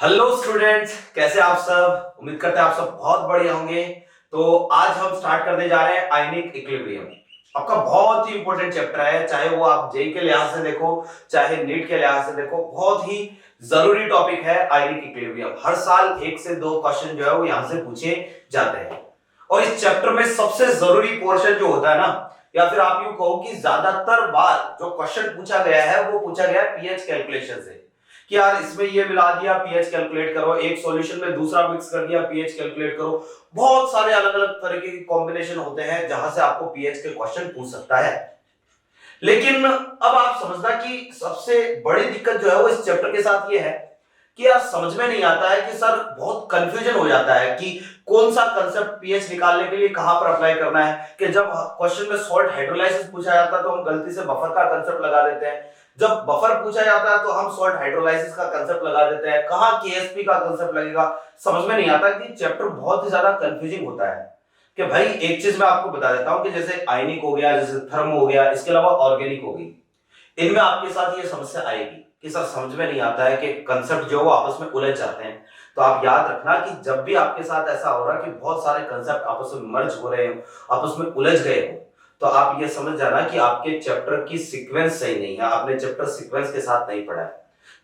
Hello students, कैसे आप सब। उम्मीद करते हैं आप सब बहुत बढ़िया होंगे। तो आज हम स्टार्ट करने जा रहे हैं आयनिक इक्विलिब्रियम। आपका बहुत ही इंपॉर्टेंट चैप्टर है, चाहे वो आप जेई के लिहाज से देखो चाहे नीट के लिहाज से देखो, बहुत ही जरूरी टॉपिक है आयनिक इक्विलिब्रियम। हर साल एक से दो क्वेश्चन जो है वो यहां से पूछे जाते हैं। और इस चैप्टर में सबसे जरूरी पोर्शन जो होता है ना, या फिर आप यूं कहो कि ज्यादातर बार जो क्वेश्चन पूछा गया है वो पूछा गया है पीएच कैलकुलेशन से, कि यार इसमें ये मिला दिया पीएच कैलकुलेट करो, एक सॉल्यूशन में दूसरा मिक्स कर दिया पीएच कैलकुलेट करो। बहुत सारे अलग अलग तरह के कॉम्बिनेशन होते हैं जहां से आपको पीएच के क्वेश्चन पूछ सकता है। लेकिन अब आप समझना कि सबसे बड़ी दिक्कत जो है वो इस चैप्टर के साथ ये है कि यार समझ में नहीं आता है कि सर बहुत कंफ्यूजन हो जाता है कि कौन सा कंसेप्ट पीएच निकालने के लिए कहां पर अप्लाई करना है। कि जब क्वेश्चन में सॉल्ट हाइड्रोलाइसिस पूछा जाता है तो हम गलती से बफर का कंसेप्ट लगा देते हैं, जब बफर पूछा जाता है तो हम सॉल्ट हाइड्रोलाइसिस का कंसेप्ट लगा देते हैं, कहां केएसपी का कंसेप्ट लगेगा समझ में नहीं आता। कि चैप्टर बहुत ही ज्यादा कंफ्यूजिंग होता है। कि भाई एक चीज मैं आपको बता देता हूं कि जैसे आयनिक हो गया, जैसे थर्म हो गया, इसके अलावा ऑर्गेनिक हो गई, इनमें आपके साथ ये समस्या आएगी कि सर समझ में नहीं आता है कि कंसेप्ट जो वो आपस में उलझ जाते हैं। तो आप याद रखना कि जब भी आपके साथ ऐसा हो रहा है कि बहुत सारे कंसेप्ट आपस में मर्ज हो रहे हो, आपस में उलझ गए हो, तो आप ये समझ जाना कि आपके चैप्टर की सीक्वेंस सही नहीं है, आपने चैप्टर सीक्वेंस के साथ नहीं पढ़ा है।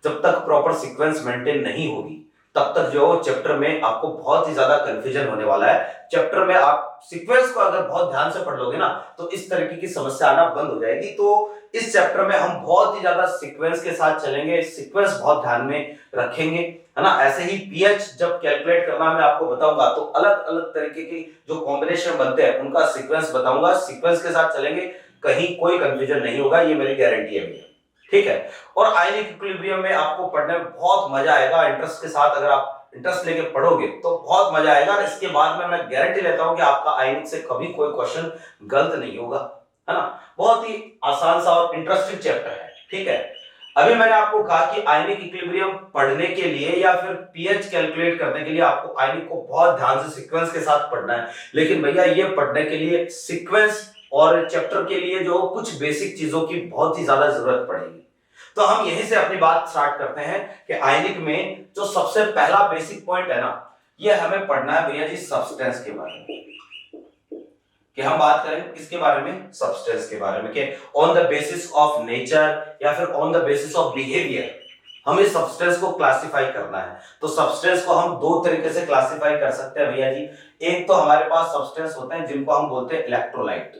जब तक प्रॉपर सीक्वेंस मेंटेन नहीं होगी तब तक जो चैप्टर में आपको बहुत ही ज्यादा कंफ्यूजन होने वाला है। चैप्टर में आप सीक्वेंस को अगर बहुत ध्यान से पढ़ लोगे ना तो इस तरीके की समस्या आना बंद हो जाएगी। तो इस चैप्टर में हम बहुत ही ज्यादा सीक्वेंस के साथ चलेंगे, सीक्वेंस बहुत ध्यान में रखेंगे, है ना। ऐसे ही पीएच जब कैलकुलेट करना मैं आपको बताऊंगा तो अलग अलग तरीके की जो कॉम्बिनेशन बनते हैं उनका सीक्वेंस बताऊंगा, सीक्वेंस के साथ चलेंगे, कहीं कोई कंफ्यूजन नहीं होगा, ये मेरी गारंटी है भैया। ठीक है। और आयनिक इक्विलिब्रियम में आपको पढ़ने में बहुत मजा आएगा, इंटरेस्ट के साथ अगर आप इंटरेस्ट लेके पढ़ोगे तो बहुत मजा आएगा। और इसके बाद में मैं गारंटी लेता हूं कि आपका आयनिक से कभी कोई क्वेश्चन गलत नहीं होगा, है ना। बहुत ही आसान सा और इंटरेस्टिंग चैप्टर है। ठीक है। अभी मैंने आपको कहा कि आयनिक इक्विलिब्रियम पढ़ने के लिए या फिर पीएच कैलकुलेट करने के लिए आपको आयनिक को बहुत ध्यान से सीक्वेंस के साथ पढ़ना है। लेकिन भैया ये पढ़ने के लिए सीक्वेंस और चैप्टर के लिए जो कुछ बेसिक चीजों की बहुत ही ज्यादा जरूरत पड़ेगी। तो हम यहीं से अपनी बात स्टार्ट करते हैं कि आयनिक में जो सबसे पहला बेसिक पॉइंट है ना, ये हमें पढ़ना है भैया जी सब्सटेंस के बारे में। कि हम बात करें किसके बारे में, सब्सटेंस के बारे में, कि on the basis of nature या फिर on the basis of behaviour हमें सब्सटेंस को क्लासिफाई करना है। तो सब्सटेंस को हम दो तरीके से क्लासिफाई कर सकते हैं भैया जी। एक तो हमारे पास सब्सटेंस होते हैं जिनको हम बोलते हैं इलेक्ट्रोलाइट,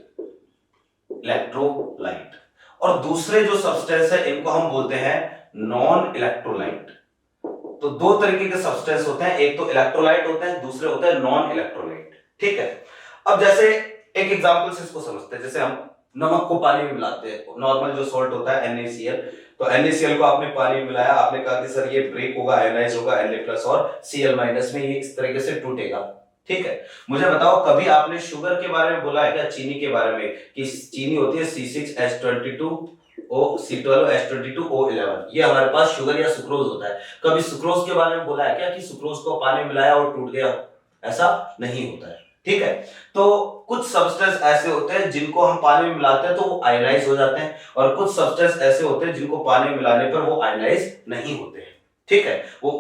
इलेक्ट्रोलाइट। और दूसरे जो सब्सटेंस है इनको हम बोलते हैं नॉन इलेक्ट्रोलाइट। तो दो तरीके के सब्सटेंस होते हैं, एक तो इलेक्ट्रोलाइट होते हैं, दूसरे होते हैं नॉन इलेक्ट्रोलाइट। ठीक है। अब जैसे एक एग्जांपल से इसको समझते हैं। जैसे हम नमक को पानी में मिलाते हैं, नॉर्मल जो सॉल्ट होता है NaCl, तो NaCl को आपने पानी में मिलाया, आपने कहा कि सर ये ब्रेक होगा, आयोनाइज होगा Na+ और Cl- में, ये इस तरीके से टूटेगा। ठीक है। मुझे बताओ कभी आपने शुगर के बारे में बोला है क्या, चीनी के बारे में, कि चीनी होती है C6H22O, ये हमारे पास शुगर या सुक्रोज होता है। कभी सुक्रोज के बारे में बोला है क्या कि सुक्रोज को पानी मिलाया और टूट गया, ऐसा नहीं होता है। ठीक है। तो कुछ सब्सटेंस ऐसे होते हैं जिनको हम पानी में मिलाते हैं तो वो आयनाइज हो जाते हैं, और कुछ सब्सटेंस ऐसे होते हैं जिनको पानी में मिलाने पर वो आयनाइज नहीं होते हैं। ठीक है। वो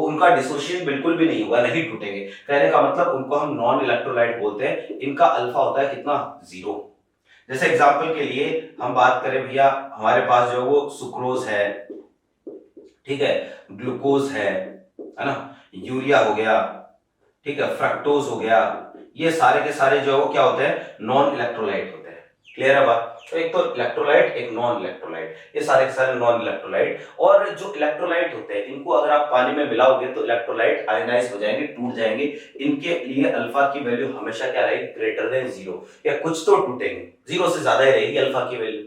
उनका डिसोसिएशन बिल्कुल भी नहीं होगा, नहीं टूटेंगे। कहने का मतलब उनको हम नॉन इलेक्ट्रोलाइट बोलते हैं। इनका अल्फा होता है कितना, 0। जैसे एग्जांपल के लिए हम बात करें भैया, हमारे पास जो वो सुक्रोज है, ठीक है, ग्लूकोज है ना, यूरिया हो गया, ठीक है, फ्रक्टोज हो गया, ये सारे के सारे जो है क्या होते हैं, नॉन इलेक्ट्रोलाइट होते हैं। क्लियर है बात। तो एक तो इलेक्ट्रोलाइट, एक नॉन इलेक्ट्रोलाइट, ये सारे के सारे नॉन इलेक्ट्रोलाइट। और जो इलेक्ट्रोलाइट होते हैं इनको अगर आप पानी में मिलाओगे तो इलेक्ट्रोलाइट आयनाइज हो जाएंगे, टूट जाएंगे। इनके लिए अल्फा की वैल्यू हमेशा क्या रहेगी, ग्रेटर देन 0, या कुछ तो टूटेंगे, 0 से ज्यादा ही रहेगी अल्फा की वैल्यू।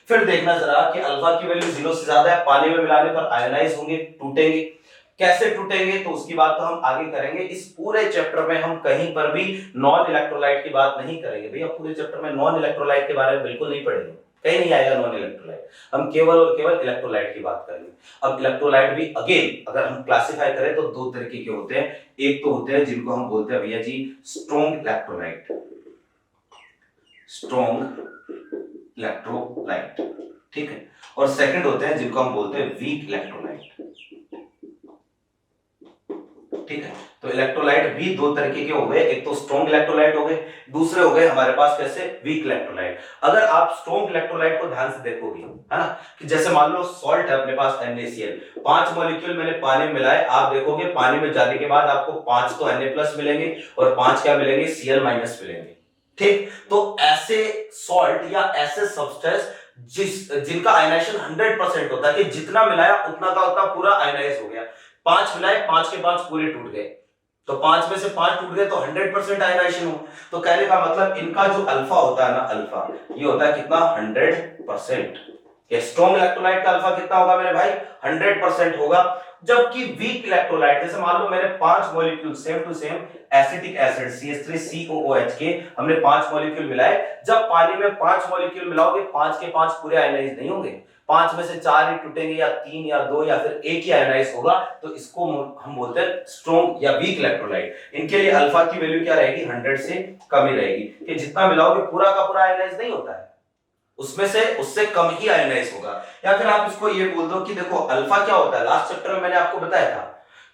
फिर देखना जरा कि अल्फा की वैल्यू 0 से ज्यादा है, पानी में मिलाने पर आयनाइज होंगे, टूटेंगे। कैसे टूटेंगे तो उसकी बात तो हम आगे करेंगे। इस पूरे चैप्टर में हम कहीं पर भी नॉन इलेक्ट्रोलाइट की बात नहीं करेंगे भैया। पूरे चैप्टर में नॉन इलेक्ट्रोलाइट के बारे में बिल्कुल नहीं पढ़ेंगे, कहीं नहीं आएगा नॉन इलेक्ट्रोलाइट। हम केवल और केवल इलेक्ट्रोलाइट की बात करेंगे। अब इलेक्ट्रोलाइट भी अगेन अगर हम क्लासिफाई करें तो दो तरीके के होते हैं। एक तो होते हैं जिनको हम बोलते हैं भैया G strong electrolyte, strong electrolyte, ठीक है। और सेकंड होते हैं जिनको हम बोलते हैं वीक इलेक्ट्रोलाइट। ठीक है, तो इलेक्ट्रोलाइट भी दो तरीके के हो गए, एक तो स्ट्रॉन्ग इलेक्ट्रोलाइट हो गए, दूसरे हो गए हमारे पास कैसे वीक इलेक्ट्रोलाइट। अगर आप स्ट्रॉन्ग इलेक्ट्रोलाइट को ध्यान से देखोगे, है ना, कि जैसे मान लो सॉल्ट है अपने पास NaCl, 5 मॉलिक्यूल मैंने पानी में मिलाए, आप देखोगे पानी में जाने के बाद आपको 5 तो Na+ मिलेंगे और 5 क्या मिलेंगे, Cl- मिलेंगे। ठीक, तो ऐसे सॉल्ट या ऐसे सब्सटेंस जिनका आयनाइजेशन 100% होता है, कि जितना मिलाया उतना का उतना पूरा आयनाइज हो गया, 5 मिलाए 5 के 5 पूरे टूट गए, तो 5 में से 5 टूट गए तो 100% आयनाइजेशन हो। तो कहने का मतलब इनका जो अल्फा होता है ना, अल्फा ये होता है कितना, 100%। स्ट्रॉन्ग इलेक्ट्रोलाइट का अल्फा कितना होगा मेरे भाई, 100% होगा। जबकि वीक इलेक्ट्रोलाइट, जैसे मान लो मैंने 5 molecule same to same acetic acid CH3COOH के हमने 5 मॉलिक्यूल मिलाए, जब पानी में 5 मॉलिक्यूल मिलाओगे 5 के 5 पूरे आयनाइज नहीं होंगे, 5 में से 4 ही टूटेंगे या 3 या 2 या फिर एक ही आयनाइज होगा, तो इसको हम बोलते हैं स्ट्रॉन्ग या वीक इलेक्ट्रोलाइट। इनके लिए अल्फा की वैल्यू क्या रहेगी, 100 से कम ही रहेगी, कि जितना मिलाओगे पूरा का पूरा आयनाइज नहीं होता है, उसमें से उससे कम ही आयनाइज होगा। या फिर आप इसको ये बोल दो कि देखो अल्फा क्या होता है, लास्ट चैप्टर में मैंने आपको बताया था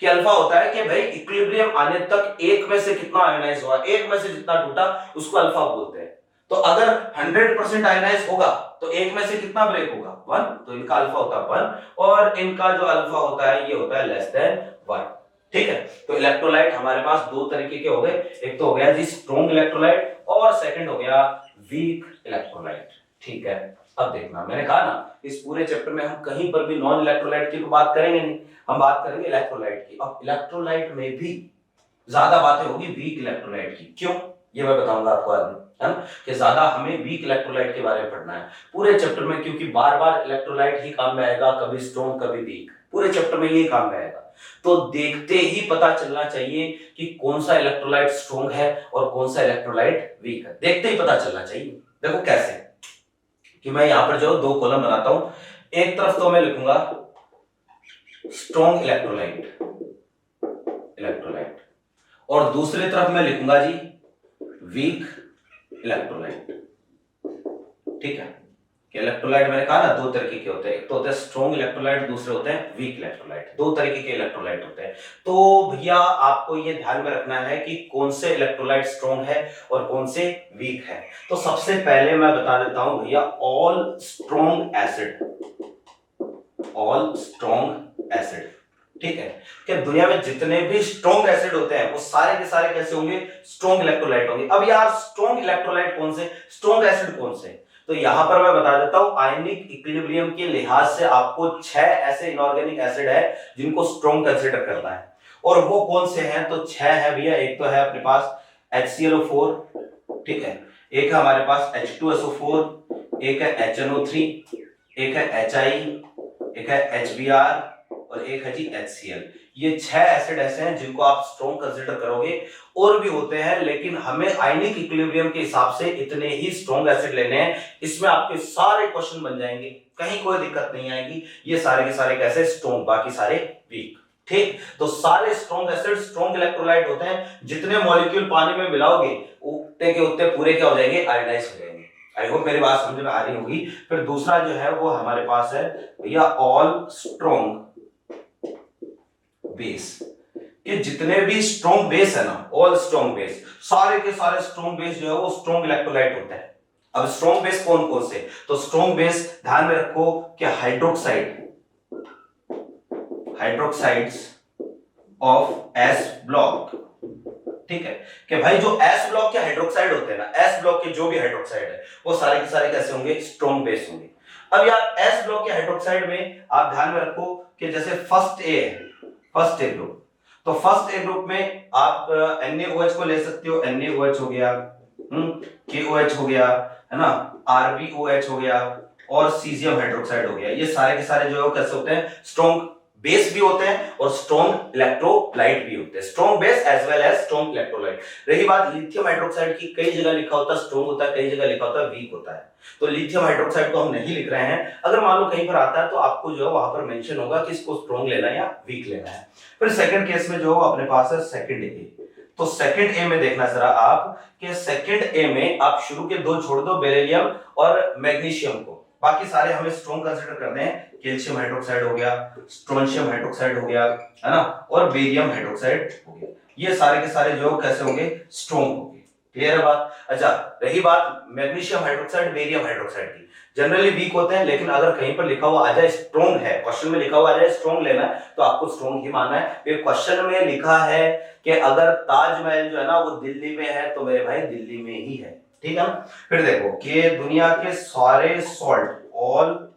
कि अल्फा होता है कि भाई इक्विलिब्रियम आने तक एक में से कितना आयनाइज हुआ, एक में से जितना टूटा उसको अल्फा बोलते हैं। तो अगर 100% आयनाइज होगा तो एक में से कितना ब्रेक होगा, 1, तो इनका अल्फा होता है 1 और इनका जो अल्फा होता है ये होता है <1। ठीक है, तो इलेक्ट्रोलाइट हमारे पास दो तरीके के हो गए, एक तो हो गया जी स्ट्रॉन्ग इलेक्ट्रोलाइट और सेकंड हो गया वीक इलेक्ट्रोलाइट। ठीक है, अब देखना, मैंने कहा ना इस पूरे चैप्टर में हम कहीं पर भी नॉन इलेक्ट्रोलाइट की तो बात करेंगे नहीं, हम बात करेंगे इलेक्ट्रोलाइट की। अब इलेक्ट्रोलाइट में भी ज्यादा बातें होगी वीक इलेक्ट्रोलाइट की, क्यों ये मैं बताऊंगा आपको आगे, है ना, कि ज्यादा हमें वीक इलेक्ट्रोलाइट के बारे में पढ़ना है पूरे चैप्टर में, क्योंकि बार बार इलेक्ट्रोलाइट ही काम में आएगा, कभी स्ट्रॉन्ग कभी वीक, पूरे चैप्टर में ये काम में आएगा। तो देखते ही पता चलना चाहिए कि कौन सा इलेक्ट्रोलाइट स्ट्रॉन्ग है और कौन सा इलेक्ट्रोलाइट वीक है, देखते ही पता चलना चाहिए। देखो कैसे, कि मैं यहां पर जो 2 कॉलम बनाता हूं, एक तरफ तो मैं लिखूंगा स्ट्रॉन्ग इलेक्ट्रोलाइट और दूसरी तरफ मैं लिखूंगा जी वीक इलेक्ट्रोलाइट। ठीक है, कि इलेक्ट्रोलाइट मैंने कहा ना दो तरीके के होते हैं, एक तो होते हैं स्ट्रॉन्ग इलेक्ट्रोलाइट, दूसरे होते हैं वीक इलेक्ट्रोलाइट, दो तरीके के इलेक्ट्रोलाइट होते हैं। तो भैया आपको ये ध्यान में रखना है कि कौन से इलेक्ट्रोलाइट स्ट्रॉन्ग है और कौन से वीक है। तो सबसे पहले मैं बता देता हूं भैया, ऑल स्ट्रॉन्ग एसिड, ठीक है, कि दुनिया में जितने भी स्ट्रॉन्ग एसिड होते हैं वो सारे के सारे कैसे होंगे, स्ट्रॉन्ग इलेक्ट्रोलाइट होंगे। अब यार स्ट्रॉन्ग इलेक्ट्रोलाइट कौन से, स्ट्रॉन्ग एसिड कौन से, तो यहां पर मैं बता देता हूं आयनिक इक्विलिब्रियम के लिहाज से आपको 6 ऐसे इनऑर्गेनिक एसिड है जिनको स्ट्रॉन्ग कंसीडर करना है, और वो कौन से हैं, तो 6 है भैया। एक तो है अपने पास HClO4, ठीक है, एक है हमारे पास H2SO4, एक है HNO3, एक है HI, एक है HBr और एक है जी HCl। ये 6 एसिड ऐसे हैं जिनको आप स्ट्रॉन्ग कंसीडर करोगे, और भी होते हैं लेकिन हमें आयनिक इक्विलिब्रियम के हिसाब से इतने ही स्ट्रॉन्ग एसिड लेने हैं। इसमें आपके सारे क्वेश्चन बन जाएंगे, कहीं कोई दिक्कत नहीं आएगी। ये सारे के सारे कैसे स्ट्रॉन्ग, बाकी सारे वीक। ठीक, तो सारे स्ट्रॉन्ग एसिड स्ट्रॉन्ग इलेक्ट्रोलाइट होते हैं, जितने मॉलिक्यूल पानी में मिलाओगे उतने के उतने पूरे क्या हो जाएंगे, आयोनाइज हो जाएंगे। आई होप मेरी बात समझ में आ रही होगी। फिर दूसरा जो है वो हमारे पास है भैया ऑल स्ट्रॉन्ग बेस, कि जितने भी स्ट्रॉन्ग बेस है ना, ऑल स्ट्रॉन्ग बेस, सारे के सारे स्ट्रॉन्ग बेस जो है वो स्ट्रॉन्ग इलेक्ट्रोलाइट होता है। अब स्ट्रॉन्ग बेस कौन कौन से, तो स्ट्रॉन्ग बेस ध्यान में रखो कि हाइड्रोक्साइड्स ऑफ एस ब्लॉक, ठीक है, कि भाई जो एस ब्लॉक के हाइड्रोक्साइड होते हैं ना, एस ब्लॉक के जो भी हाइड्रोक्साइड है वो सारे के सारे कैसे होंगे, स्ट्रॉन्ग बेस होंगे। अब यार एस ब्लॉक के हाइड्रोक्साइड में आप ध्यान में रखो कि जैसे फर्स्ट ए ग्रुप, तो फर्स्ट ए ग्रुप में आप NaOH को ले सकते हो, NaOH हो गया, KOH हो गया, है ना, RbOH हो गया और सीजियम हाइड्रोक्साइड हो गया। ये सारे के सारे जो है कैसे होते हैं, स्ट्रॉन्ग बेस भी होते हैं और स्ट्रॉन्ग इलेक्ट्रोलाइट भी होते हैं, strong base as well as strong electrolyte. रही बात लिथियम हाइड्रोक्साइड की, कई जगह लिखा होता है स्ट्रॉन्ग होता है, कई जगह लिखा होता है वीक होता है, तो लिथियम हाइड्रोक्साइड को हम नहीं लिख रहे हैं। अगर मान लो कहीं पर आता है तो आपको जो है वहां पर मेंशन होगा कि इसको स्ट्रॉन्ग लेना है या वीक लेना है। फिर सेकंड केस में जो अपने पास है सेकंड ए, तो सेकंड ए में देखना जरा आप कि सेकंड ए में आप शुरू के दो छोड़ दो, बेरिलियम और मैग्नीशियम को, बाकी सारे हमें स्ट्रॉन्ग कंसीडर करते हैं। कैल्शियम हाइड्रोक्साइड हो गया, स्ट्रोंशियम हाइड्रोक्साइड हो गया, है ना, और बेरियम हाइड्रोक्साइड हो गया। ये सारे के सारे जो कैसे होंगे, स्ट्रॉन्ग होंगे। क्लियर है बात। अच्छा, रही बात मैग्नीशियम हाइड्रोक्साइड, बेरियम हाइड्रोक्साइड की, जनरली वीक होते हैं, लेकिन अगर कहीं पर लिखा हुआ आ जाए स्ट्रॉन्ग है, क्वेश्चन में लिखा हुआ आ जाए स्ट्रॉन्ग लेना है, तो आपको स्ट्रॉन्ग ही मानना है। फिर क्वेश्चन में लिखा है कि अगर ताजमहल जो है ना वो दिल्ली में है, तो मेरे भाई दिल्ली में ही है, ठीक है ना। फिर देखो कि दुनिया के सारे सॉल्ट, ऑल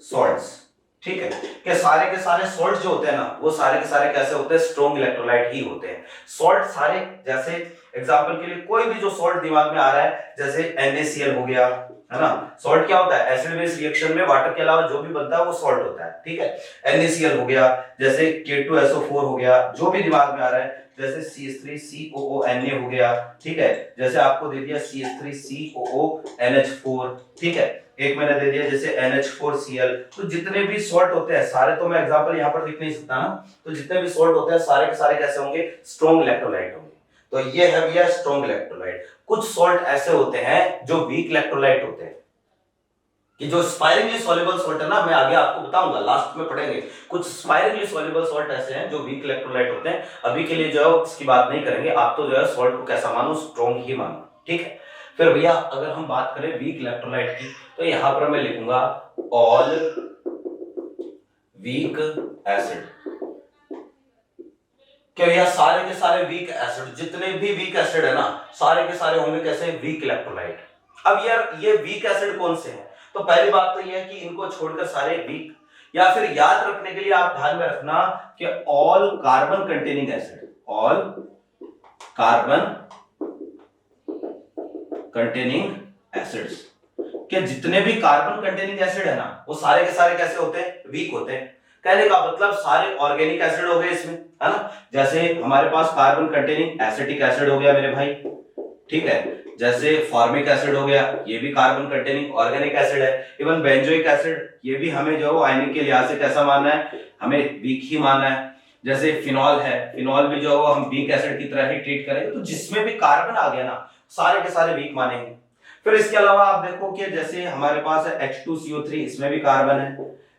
सॉल्ट्स, ठीक है, कि सारे के सारे सॉल्ट जो होते हैं ना, वो सारे के सारे कैसे होते हैं, स्ट्रॉन्ग इलेक्ट्रोलाइट ही होते हैं। सॉल्ट सारे, जैसे एग्जांपल के लिए कोई भी जो सॉल्ट दिमाग में आ रहा है, जैसे NaCl हो गया, है ना, सॉल्ट क्या होता है, एसिड बेस रिएक्शन में वाटर के अलावा जो भी बनता है वो सॉल्ट होता है, ठीक है। NaCl हो गया, जैसे K2SO4 हो गया, जो भी दिमाग में आ रहा है, जैसे CH3COONA हो गया, ठीक है, जैसे आपको दे दिया CH3COONH4, ठीक है, एक मैंने दे दिया जैसे NH4Cl। तो जितने भी सॉल्ट होते हैं सारे, तो मैं एग्जांपल यहां पर लिख नहीं सकता ना, तो जितने भी सॉल्ट होते हैं सारे के सारे कैसे होंगे, स्ट्रॉन्ग इलेक्ट्रोलाइट होंगे। तो ये है भैया स्ट्रॉन्ग इलेक्ट्रोलाइट। कुछ सॉल्ट ऐसे होते हैं जो वीक इलेक्ट्रोलाइट होते हैं, कि जो स्पायरिंगली सॉल्युबल सॉल्ट है ना, मैं आगे आपको बताऊंगा, लास्ट में पढ़ेंगे। कुछ स्पायरिंगली सॉल्युबल सॉल्ट ऐसे हैं जो वीक इलेक्ट्रोलाइट होते हैं। अभी के लिए जो है इसकी बात नहीं करेंगे, आप तो जो है सॉल्ट को कैसा मानो, स्ट्रॉन्ग ही मानो, ठीक है। फिर भैया अगर हम बात करें वीक इलेक्ट्रोलाइट की, तो यहां पर मैं लिखूंगा ऑल वीक एसिड, कि भैया सारे के सारे वीक एसिड, जितने भी वीक एसिड है ना, सारे के सारे होंगे कैसे, वीक इलेक्ट्रोलाइट। अब यार ये वीक एसिड कौन से हैं, तो पहली बात तो ये है कि इनको छोड़कर सारे वीक, या फिर याद रखने के लिए आप ध्यान में रखना कि all carbon containing acid, all carbon containing acids, कि जितने भी कार्बन कंटेनिंग एसिड है ना, वो सारे के सारे कैसे होते हैं, वीक होते हैं। कहने का मतलब सारे ऑर्गेनिक एसिड हो गए इसमें, है ना, जैसे हमारे पास कार्बन कंटेनिंग एसिटिक एसिड हो गया मेरे भाई, ठीक है, जैसे फॉर्मिक एसिड हो गया, ये भी कार्बन कंटेनिंग ऑर्गेनिक एसिड है। इवन बेंजोइक एसिड, ये भी हमें जो आयनिक के लिहाज से कैसा मानना है, हमें वीक ही मानना है। जैसे फिनॉल है, फिनॉल भी जो हम वीक एसिड की तरह ही ट्रीट करेंगे। तो जिसमें भी कार्बन आ गया ना, सारे के सारे वीक मानेंगे। फिर इसके अलावा आप देखो कि जैसे हमारे पास है H2CO3, इसमें भी कार्बन है,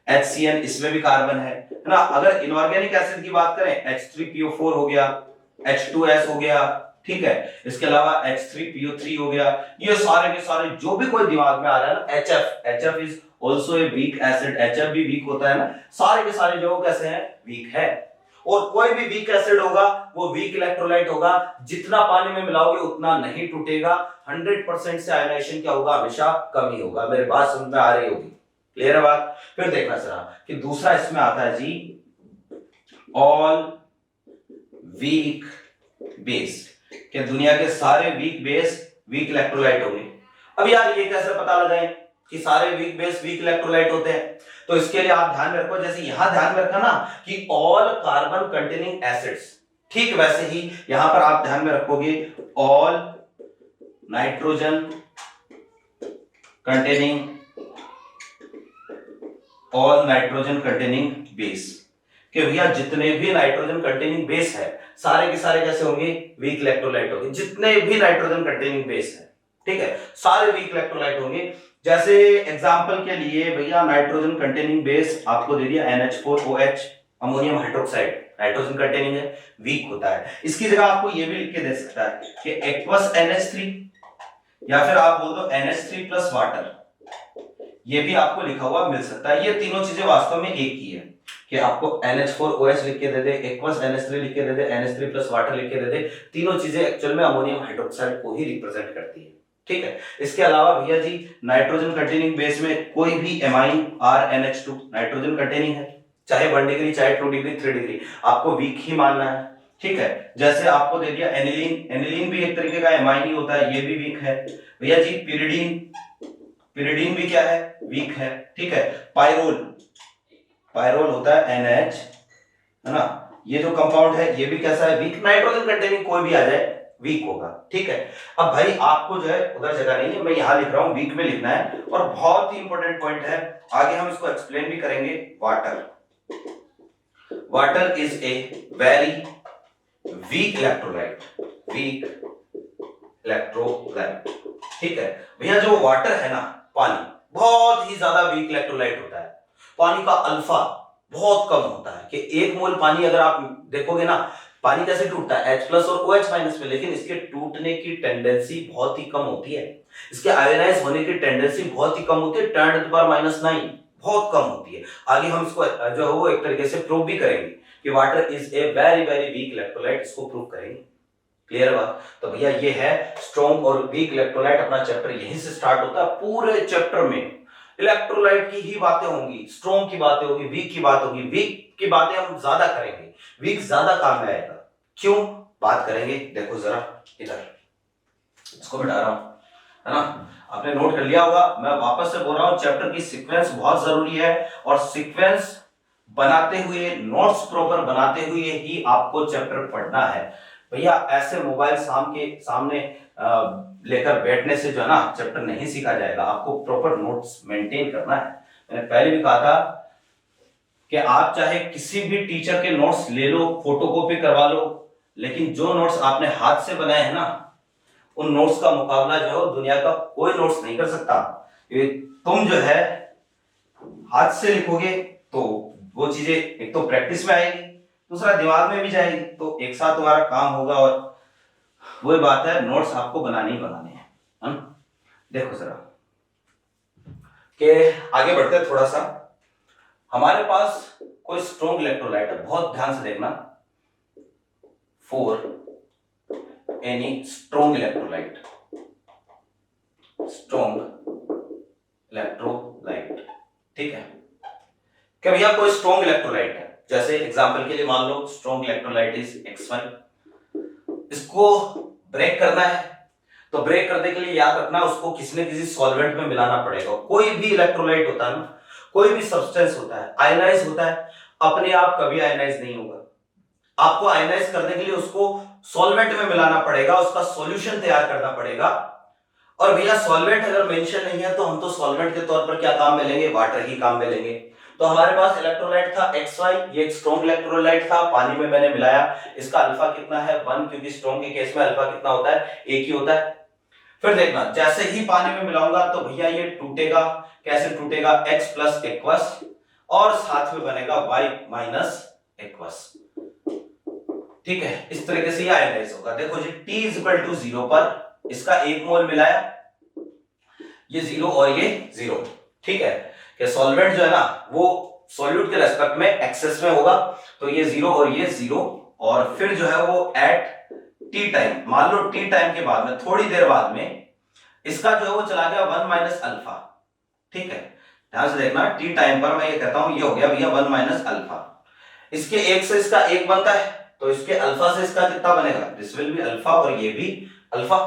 HCN, इसमें भी कार्बन है ना। अगर इनऑर्गेनिक एसिड की बात करें, H3PO4 हो गया, H2S हो गया, ठीक है, इसके अलावा H3PO3 हो गया। ये सारे के सारे जो भी कोई दिमाग में आ रहा है ना, HF is also a weak acid, HF भी वीक होता है ना। सारे के सारे जो कैसे हैं, वीक है। और कोई भी वीक एसिड होगा वो वीक इलेक्ट्रोलाइट होगा, जितना पानी में मिलाओगे उतना नहीं टूटेगा। 100% से आयनाइजेशन क्या होगा, हमेशा कम ही होगा। मेरी बात समझ में आ रही होगी, क्लियर है बात। फिर देखना जरा कि दूसरा इसमें आता है जी, ऑल वीक बेस, कि दुनिया के सारे वीक बेस वीक इलेक्ट्रोलाइट होंगे। अब यार ये कैसे पता लगाएं कि सारे वीक बेस वीक इलेक्ट्रोलाइट होते हैं, तो इसके लिए आप ध्यान में रखो, जैसे यहां ध्यान में रखा ना कि ऑल कार्बन कंटेनिंग एसिड्स, ठीक वैसे ही यहां पर आप ध्यान में रखोगे ऑल नाइट्रोजन कंटेनिंग बेस, कि भैया जितने भी नाइट्रोजन कंटेनिंग बेस है सारे के सारे कैसे होंगे, वीक इलेक्ट्रोलाइट होंगे। जितने भी नाइट्रोजन कंटेनिंग बेस है, ठीक है, सारे वीक इलेक्ट्रोलाइट होंगे। जैसे एग्जांपल के लिए भैया नाइट्रोजन कंटेनिंग बेस आपको दे दिया NH4OH, ammonium hydroxide, nitrogen containing है, वीक होता है। इसकी जगह आपको ये भी लिख के दे सकता है कि एक्वस NH3, या फिर आप बोल दो NH3 प्लस वाटर, ये भी आपको लिखा हुआ मिल सकता है। ये तीनों चीजें वास्तव में एक ही है, कि आपको NH4OH लिख के दे दे, एक्वस NH3 लिख के दे दे, NH3 प्लस वाटर लिख के दे दे। तीनों चीजें एक्चुअल में अमोनियम हाइड्रोक्साइड को ही रिप्रेजेंट करती है, ठीक है। इसके अलावा भैया जी नाइट्रोजन कंटेनिंग बेस में कोई भी एमाइन RNH2 नाइट्रोजन कंटेनिंग है, चाहे 1 डिग्री, चाहे 2 डिग्री, 3 डिग्री, आपको वीक ही मानना है, ठीक है। जैसे आपको दे दिया एनिलीन, एनिलीन भी एक तरीके का एमाइन ही होता है, ये भी वीक है। भैया जी पिरिडीन, पिरिडीन भी क्या है, वीक है, ठीक है। पायरोल, पायरोल होता है NH, है ना, ये जो कंपाउंड है ये भी कैसा है, वीक। नाइट्रोजन कंटेनिंग कोई भी आ जाए वीक होगा, ठीक है। अब भाई आपको जो है उधर जगह नहीं है, मैं यहां लिख रहा हूं, वीक में लिखना है। और बहुत ही इंपॉर्टेंट पॉइंट है, आगे हम इसको एक्सप्लेन भी करेंगे, water. Water is a very weak electrolyte, week electrolyte, ठीक है। भैया जो वाटर है ना, पानी, बहुत ही ज्यादा वीक इलेक्ट्रोलाइट होता है। पानी का अल्फा बहुत कम होता है कि 1 मोल पानी अगर आप देखोगे ना, पानी कैसे टूटता है H प्लस और OH माइनस में, लेकिन इसके टूटने की टेंडेंसी बहुत ही कम होती है, इसके आयोनाइज होने की टेंडेंसी बहुत ही कम होती है, 10⁻⁹ बहुत कम होती है। आगे हम इसको जो है वो एक तरीके से प्रूव भी करेंगे कि water is a very very weak electrolyte, इसको प्रूव करेंगे। क्लियर बात? तो भैया ये है स्ट्रॉन्ग और वीक इलेक्ट्रोलाइट। अपना चैप्टर यहीं से स्टार्ट होता है। पूरे चैप्टर में इलेक्ट्रोलाइट की ही बातें होंगी, स्ट्रॉन्ग की बातें होगी, वीक की बात होगी। वीक की बातें हम ज्यादा करेंगे, वीक ज्यादा काम में आएगा। क्यों बात करेंगे, देखो जरा इधर, इसको मिटा रहा हूं, है ना, आपने नोट कर लिया होगा। मैं वापस से बोल रहा हूं, चैप्टर की सीक्वेंस बहुत जरूरी है और सीक्वेंस बनाते हुए, नोट्स प्रॉपर बनाते हुए ही आपको चैप्टर पढ़ना है। भैया ऐसे मोबाइल सामने लेकर बैठने से जो है ना चैप्टर नहीं सीखा जाएगा, आपको प्रॉपर नोट्स मेंटेन करना है। मैंने पहले भी कहा था कि आप चाहे किसी भी टीचर के नोट्स ले लो, फोटोकॉपी करवा लो, लेकिन जो नोट्स आपने हाथ से बनाए हैं ना, उन नोट्स का मुकाबला जो है दुनिया का कोई नोट्स नहीं कर सकता। तुम जो है हाथ से लिखोगे तो वो चीजें एक तो प्रैक्टिस में आएगी, दूसरा दिमाग में भी जाएगी, तो एक साथ तुम्हारा काम होगा। और वही बात है, नोट्स आपको बनाने ही बनाने हैं। देखो जरा कि आगे बढ़ते हैं थोड़ा सा। हमारे पास कोई स्ट्रॉन्ग इलेक्ट्रोलाइट है, बहुत ध्यान से देखना। फॉर एनी स्ट्रॉन्ग इलेक्ट्रोलाइट, ठीक है, कि भैया कोई स्ट्रॉन्ग इलेक्ट्रोलाइट है, जैसे एग्जांपल के लिए मान लो स्ट्रॉन्ग इलेक्ट्रोलाइट इज XY। इसको ब्रेक करना है, तो ब्रेक करने के लिए याद रखना उसको किसी न किसी सॉल्वेंट में मिलाना पड़ेगा। कोई भी इलेक्ट्रोलाइट होता है ना, कोई भी सब्सटेंस होता है, आयनाइज होता है, अपने आप कभी आयनाइज नहीं होगा। आपको आयनाइज करने के लिए उसको सॉल्वेंट में मिलाना पड़ेगा, उसका सॉल्यूशन तैयार करना पड़ेगा। और भैया सॉल्वेंट अगर मेंशन नहीं है तो हम तो सॉल्वेंट के तौर पर क्या काम में लेंगे, वाटर ही काम में लेंगे। तो हमारे पास इलेक्ट्रोलाइट था XY, ये एक स्ट्रॉन्ग इलेक्ट्रोलाइट था, पानी में मैंने मिलाया। इसका अल्फा कितना है 1, क्योंकि स्ट्रॉन्ग के केस में अल्फा कितना होता है, 1 ही होता है। फिर देखना जैसे ही पानी में मिलाऊंगा तो भैया ये टूटेगा। कैसे टूटेगा, X प्लस एक्वस और साथ में बनेगा Y माइनस एक्वस। ठीक है, इस तरीके से ये आयनाइज होगा। देखो जी T इज इक्वल टू 0 पर इसका 1 मोल मिलाया, ये 0 और ये 0। ठीक है, कि सॉल्वेंट जो है ना वो सॉल्यूट के रेस्पेक्ट में एक्सेस में होगा, तो ये 0 और ये 0। और फिर जो है वो एट टी टाइम, मान लो टी टाइम के बाद में थोड़ी देर बाद में इसका जो है वो चला गया 1 माइनस अल्फा। ठीक है, ध्यान से देखना, टी टाइम पर मैं ये कहता हूं ये हो गया भैया 1 माइनस अल्फा। इसके 1 से इसका 1 बनता है, तो इसके अल्फा से इसका कितना बनेगा, दिस विल बी अल्फा और ये भी अल्फा।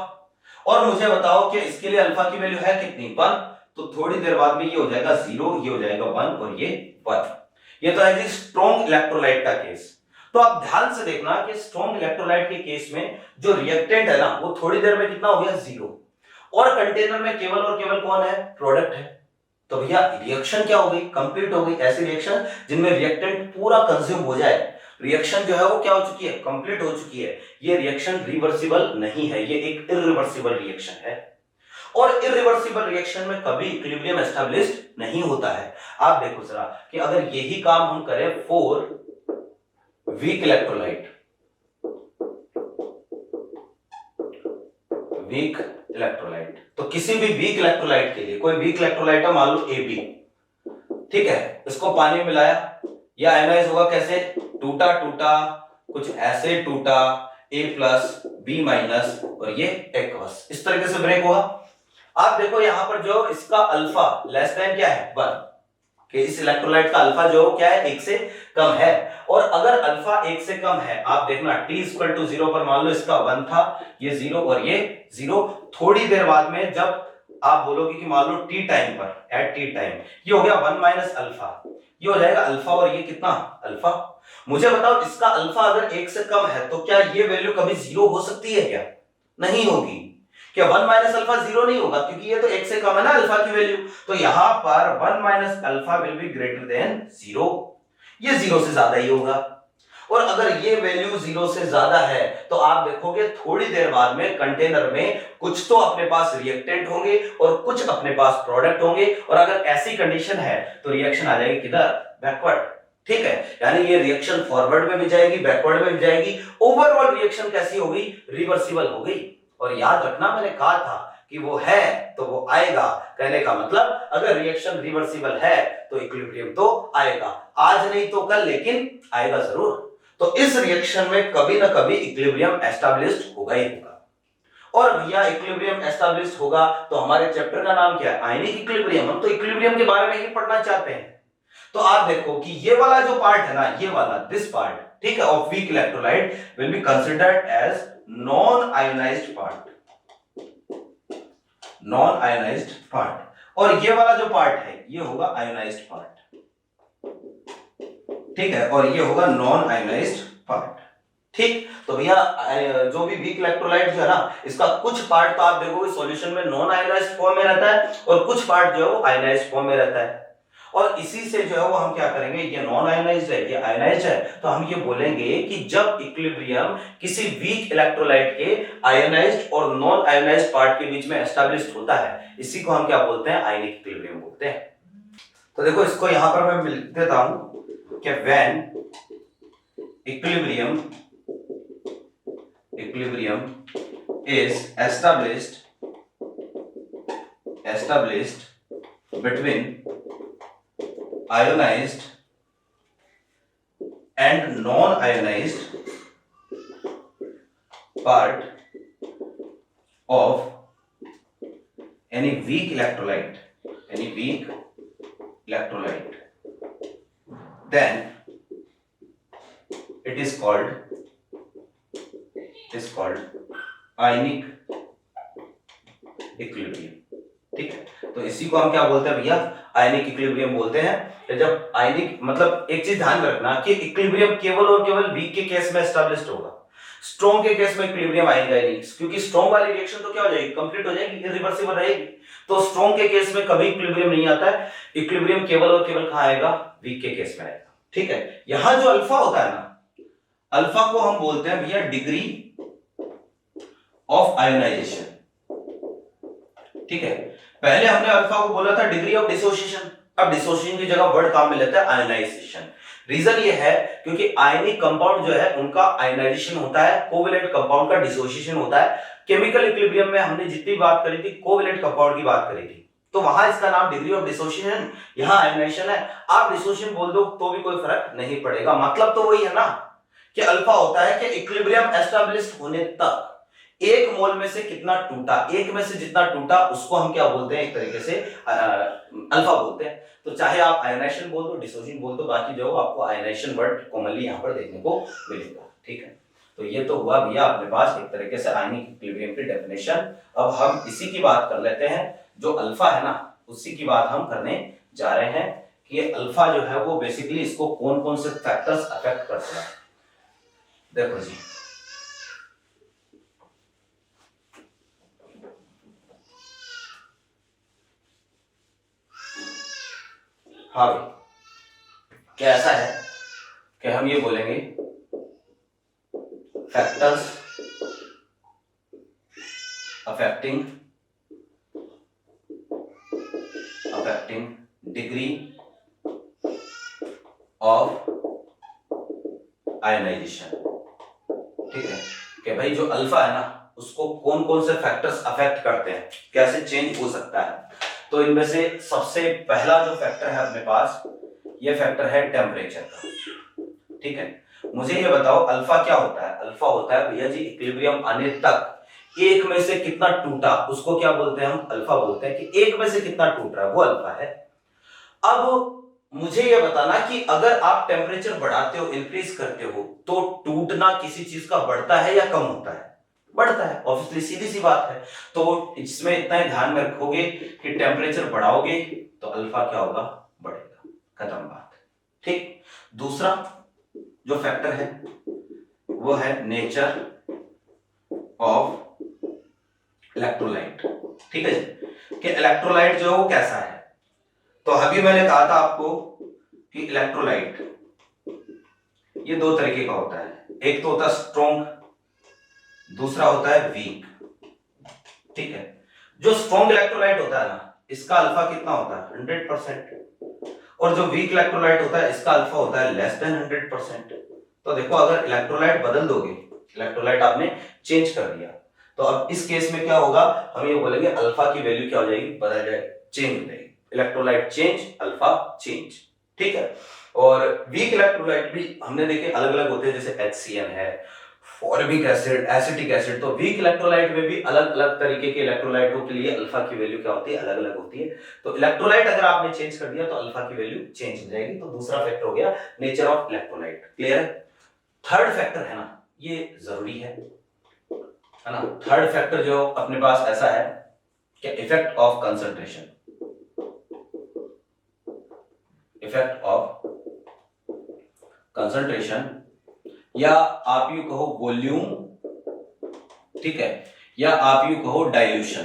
और मुझे बताओ कि इसके लिए अल्फा की वैल्यू है कितनी, 1। तो थोड़ी देर बाद में ये हो जाएगा 0, ये हो जाएगा 1 और ये 1। ये तो है जी स्ट्रॉन्ग इलेक्ट्रोलाइट का केस। तो आप ध्यान से देखना कि स्ट्रॉन्ग इलेक्ट्रोलाइट के केस में जो रिएक्टेंट है ना वो थोड़ी देर में कितना हो गया, 0। और कंटेनर में केवल और केवल कौन है, प्रोडक्ट है। तो भैया रिएक्शन क्या हो गई, कंप्लीट हो गई। ऐसी रिएक्शन जिनमें रिएक्टेंट पूरा कंज्यूम हो जाए, रिएक्शन जो है वो क्या हो चुकी है, कंप्लीट हो चुकी है। ये रिएक्शन रिवर्सिबल नहीं है, ये एक इरिवर्सिबल रिएक्शन है। और इरिवर्सिबल रिएक्शन में कभी इक्विलिब्रियम एस्टैब्लिश्ड नहीं होता है। आप देखो जरा कि अगर यही काम हम करें for weak electrolyte, weak electrolyte, तो किसी भी वीक इलेक्ट्रोलाइट के लिए, कोई वीक इलेक्ट्रोलाइट है मान लो AB, ठीक है, इसको पानी में मिलाया, यह आयनाइज होगा कैसे, टूटा टूटा कुछ ऐसे टूटा, A प्लस B माइनस और ये एक्वस, इस तरीके से ब्रेक हुआ। आप देखो यहां पर जो इसका अल्फा लेस देन क्या है, 1, कि इस इलेक्ट्रोलाइट का अल्फा जो क्या है 1 से कम है। और अगर अल्फा 1 से कम है, आप देखना T इक्वल टू 0 पर मान लो इसका 1 था, ये 0 और ये 0। थोड़ी देर बाद में जब आप बोलोगे कि मान लो टी टाइम पर, एट टी टाइम, ये हो गया 1 माइनस अल्फा, ये हो जाएगा अल्फा और ये कितना अल्फा। मुझे बताओ इसका अल्फा अगर 1 से कम है तो क्या ये वैल्यू कभी 0 हो सकती है क्या, नहीं होगी। क्या 1 माइनस अल्फा 0 नहीं होगा, क्योंकि ये तो 1 से कम है ना अल्फा की वैल्यू। तो यहां पर 1 minus alpha will be greater than 0, ये 0 से ज्यादा ही होगा। और अगर ये वैल्यू 0 से ज्यादा है तो आप देखोगे थोड़ी देर बाद में कंटेनर में कुछ तो अपने पास रिएक्टेंट होंगे और कुछ अपने पास प्रोडक्ट होंगे, और अगर ऐसी कंडीशन है तो रिएक्शन आ जाएगी किधर, बैकवर्ड। ठीक है, यानी ये रिएक्शन फॉरवर्ड में भी जाएगी, बैकवर्ड में भी जाएगी, ओवरऑल रिएक्शन कैसी हो गई, रिवर्सिबल हो गई। और याद रखना मैंने कहा था कि वो है तो वो आएगा, कहने का मतलब अगर रिएक्शन रिवर्सिबल है तो इक्विलिब्रियम तो आएगा, आज नहीं तो कल लेकिन आएगा जरूर। तो इस रिएक्शन में कभी ना कभी इक्विलिब्रियम एस्टैब्लिश्ड होगा ही होगा। और भैया इक्विलिब्रियम एस्टैब्लिश्ड होगा तो हमारे चैप्टर का नाम क्या है, आयनिक इक्विलिब्रियम। हम तो इक्विलिब्रियम के बारे में ही पढ़ना चाहते हैं। तो आप देखो कि ये वाला जो पार्ट है ना, ये वाला दिस पार्ट, ठीक है, of weak electrolyte will be considered as non ionized part, non ionized part. और ये वाला जो पार्ट है ये होगा आयोनाइज्ड पार्ट, ठीक है, और ये होगा नॉन आयोनाइज्ड पार्ट। ठीक, तो भैया जो भी वीक इलेक्ट्रोलाइट जो है ना, इसका कुछ पार्ट तो आप देखोगे सॉल्यूशन में नॉन आयोनाइज्ड फॉर्म में रहता है और कुछ पार्ट जो है वो आयोनाइज्ड फॉर्म में रहता है। और इसी से जो है वो हम क्या करेंगे, ये नॉन आयोनाइज्ड है, ये आयोनाइज्ड है, तो हम ये बोलेंगे कि जब इक्विलिब्रियम किसी वीक इलेक्ट्रोलाइट के आयोनाइज्ड और नॉन आयोनाइज्ड पार्ट के बीच में एस्टैब्लिश्ड होता है, इसी को हम क्या बोलते हैं, आयनिक इक्विलिब्रियम बोलते हैं। तो देखो इसको यहां पर मैं लिख देता हूं कि when equilibrium is established between ionized and non-ionized part of any weak electrolyte, then it is called ionic equilibrium. ठीक है, तो इसी को हम क्या बोलते हैं भैया, आयनिक इक्विलिब्रियम बोलते हैं। जब आयनिक मतलब एक चीज ध्यान रखना कि इक्विलिब्रियम केवल और केवल वीक के केस में एस्टैब्लिश्ड होगा, स्ट्रॉन्ग के केस में इक्विलिब्रियम आएगा ही नहीं, क्योंकि स्ट्रॉन्ग वाली रिएक्शन तो क्या हो जाएगी, कंप्लीट हो जाएगी, इरिवर्सिबल रहेगी। तो स्ट्रॉन्ग के केस में कभी इक्विलिब्रियम नहीं आता है, इक्विलिब्रियम केवल और केवल कहां आएगा, वीक के केस में आएगा। ठीक है, यहां जो अल्फा होता है ना, अल्फा को हम बोलते हैं भैया डिग्री ऑफ आयोनाइजेशन। ठीक है, पहले हमने अल्फा को बोला था डिग्री ऑफ डिसोसिएशन, अब डिसोसिएशन की जगह वर्ड काम में लेता है आयोनाइजेशन। रीजन ये है क्योंकि आयनिक कंपाउंड जो है उनका आयोनाइजेशन होता है, कोवेलेंट कंपाउंड का डिसोसिएशन होता है। केमिकल इक्विलिब्रियम में हमने जितनी बात करी थी कोवेलेंट कंपाउंड की बात करी थी, तो वहां इसका नाम डिग्री ऑफ डिसोसिएशन, यहां आयोनाइजेशन है। आप डिसोसिएशन बोल दो तो भी कोई फर्क नहीं पड़ेगा, मतलब तो वही है ना कि अल्फा होता है कि इक्विलिब्रियम एस्टैब्लिश्ड होने तक एक मोल में से कितना टूटा, एक में से जितना टूटा उसको हम क्या बोलते हैं, एक तरीके से अल्फा बोलते हैं। तो चाहे आप आयोनाइजेशन बोल दो, डिसोसिएशन बोल दो, बाकी जो आपको आयोनाइजेशन वर्ड कॉमनली यहाँ पर देखने को मिलेगा। ठीक है, तो ये तो हुआ भैया अपने पास एक तरीके से आयनिक इक्विलिब्रियम की डेफिनेशन। अब हम इसी की बात कर लेते हैं, जो अल्फा है ना उसी की बात हम करने जा रहे हैं कि ये अल्फा जो है वो बेसिकली इसको कौन कौन से फैक्टर्स अफेक्ट करते हैं। देखो जी, हाँ भाई, क्या ऐसा है कि हम ये बोलेंगे factors affecting degree of ionization. ठीक है, कि भाई जो अल्फा है ना उसको कौन कौन से फैक्टर्स अफेक्ट करते हैं, कैसे चेंज हो सकता है। तो इनमें से सबसे पहला जो फैक्टर है अपने पास, ये फैक्टर है टेम्परेचर का। ठीक है, मुझे ये बताओ अल्फा क्या होता है। अल्फा होता है भैया जी इक्विलिब्रियम आने तक एक में से कितना टूटा, उसको क्या बोलते हैं हम, अल्फा बोलते हैं कि एक में से कितना टूट रहा है वो अल्फा है। अब मुझे ये बताना कि अगर आप टेम्परेचर बढ़ाते हो, इंक्रीज करते हो, तो टूटना किसी चीज का बढ़ता है या कम होता है, बढ़ता है, ऑब्वियसली सीधी सी बात है। तो इसमें इतना ही ध्यान में रखोगे कि टेम्परेचर बढ़ाओगे तो अल्फा क्या होगा, बढ़ेगा, खत्म बात। ठीक, दूसरा जो फैक्टर है वो है नेचर ऑफ इलेक्ट्रोलाइट। ठीक है जी, कि इलेक्ट्रोलाइट जो है वो कैसा है। तो अभी मैंने कहा था आपको कि इलेक्ट्रोलाइट ये दो तरीके का होता है, एक तो होता है स्ट्रॉन्ग, दूसरा होता है वीक। ठीक है, जो स्ट्रॉन्ग इलेक्ट्रोलाइट होता है ना, इसका अल्फा कितना होता है 100%, और जो वीक इलेक्ट्रोलाइट होता है इसका अल्फा होता है लेस देन 100%। तो देखो अगर इलेक्ट्रोलाइट बदल दोगे, इलेक्ट्रोलाइट आपने चेंज कर दिया, तो अब इस केस में क्या होगा, हम ये बोलेंगे अल्फा की वैल्यू क्या हो जाएगी, बदल जाएगी, चेंज हो जाएगी, इलेक्ट्रोलाइट चेंज, अल्फा चेंज। ठीक है, और वीक इलेक्ट्रोलाइट भी हमने देखे अलग अलग होते हैं, जैसे HCl है, फॉर्मिक एसिड, एसिटिक एसिड। तो वीक इलेक्ट्रोलाइट में भी अलग अलग तरीके के इलेक्ट्रोलाइटों के लिए अल्फा की वैल्यू क्या होती है, अलग अलग होती है। तो इलेक्ट्रोलाइट अगर आपने चेंज कर दिया तो अल्फा की वैल्यू चेंज हो जाएगी। तो दूसरा फैक्टर हो गया नेचर ऑफ इलेक्ट्रोलाइट। क्लियर है? थर्ड फैक्टर है ना, ये जरूरी है ना। थर्ड फैक्टर जो अपने पास ऐसा है कि effect of concentration, effect of concentration, या आप यू कहो वॉल्यूम, ठीक है, या आप यू कहो डाइल्यूशन।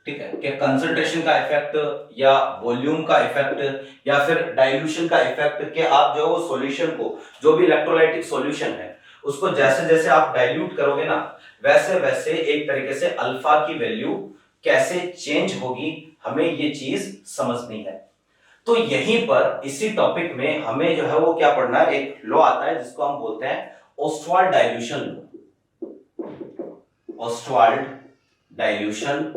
ठीक है, कि कंसंट्रेशन का इफेक्ट या वॉल्यूम का इफेक्ट या फिर डाइल्यूशन का इफेक्ट, कि आप जो सॉल्यूशन को, जो भी इलेक्ट्रोलाइटिक सॉल्यूशन है उसको जैसे जैसे आप डाइल्यूट करोगे ना, वैसे वैसे एक तरीके से अल्फा की वैल्यू कैसे चेंज होगी, हमें ये चीज समझनी है। तो यहीं पर इसी टॉपिक में हमें जो है वो क्या पढ़ना है, एक लॉ आता है जिसको हम बोलते हैं Ostwald dilution law. Ostwald dilution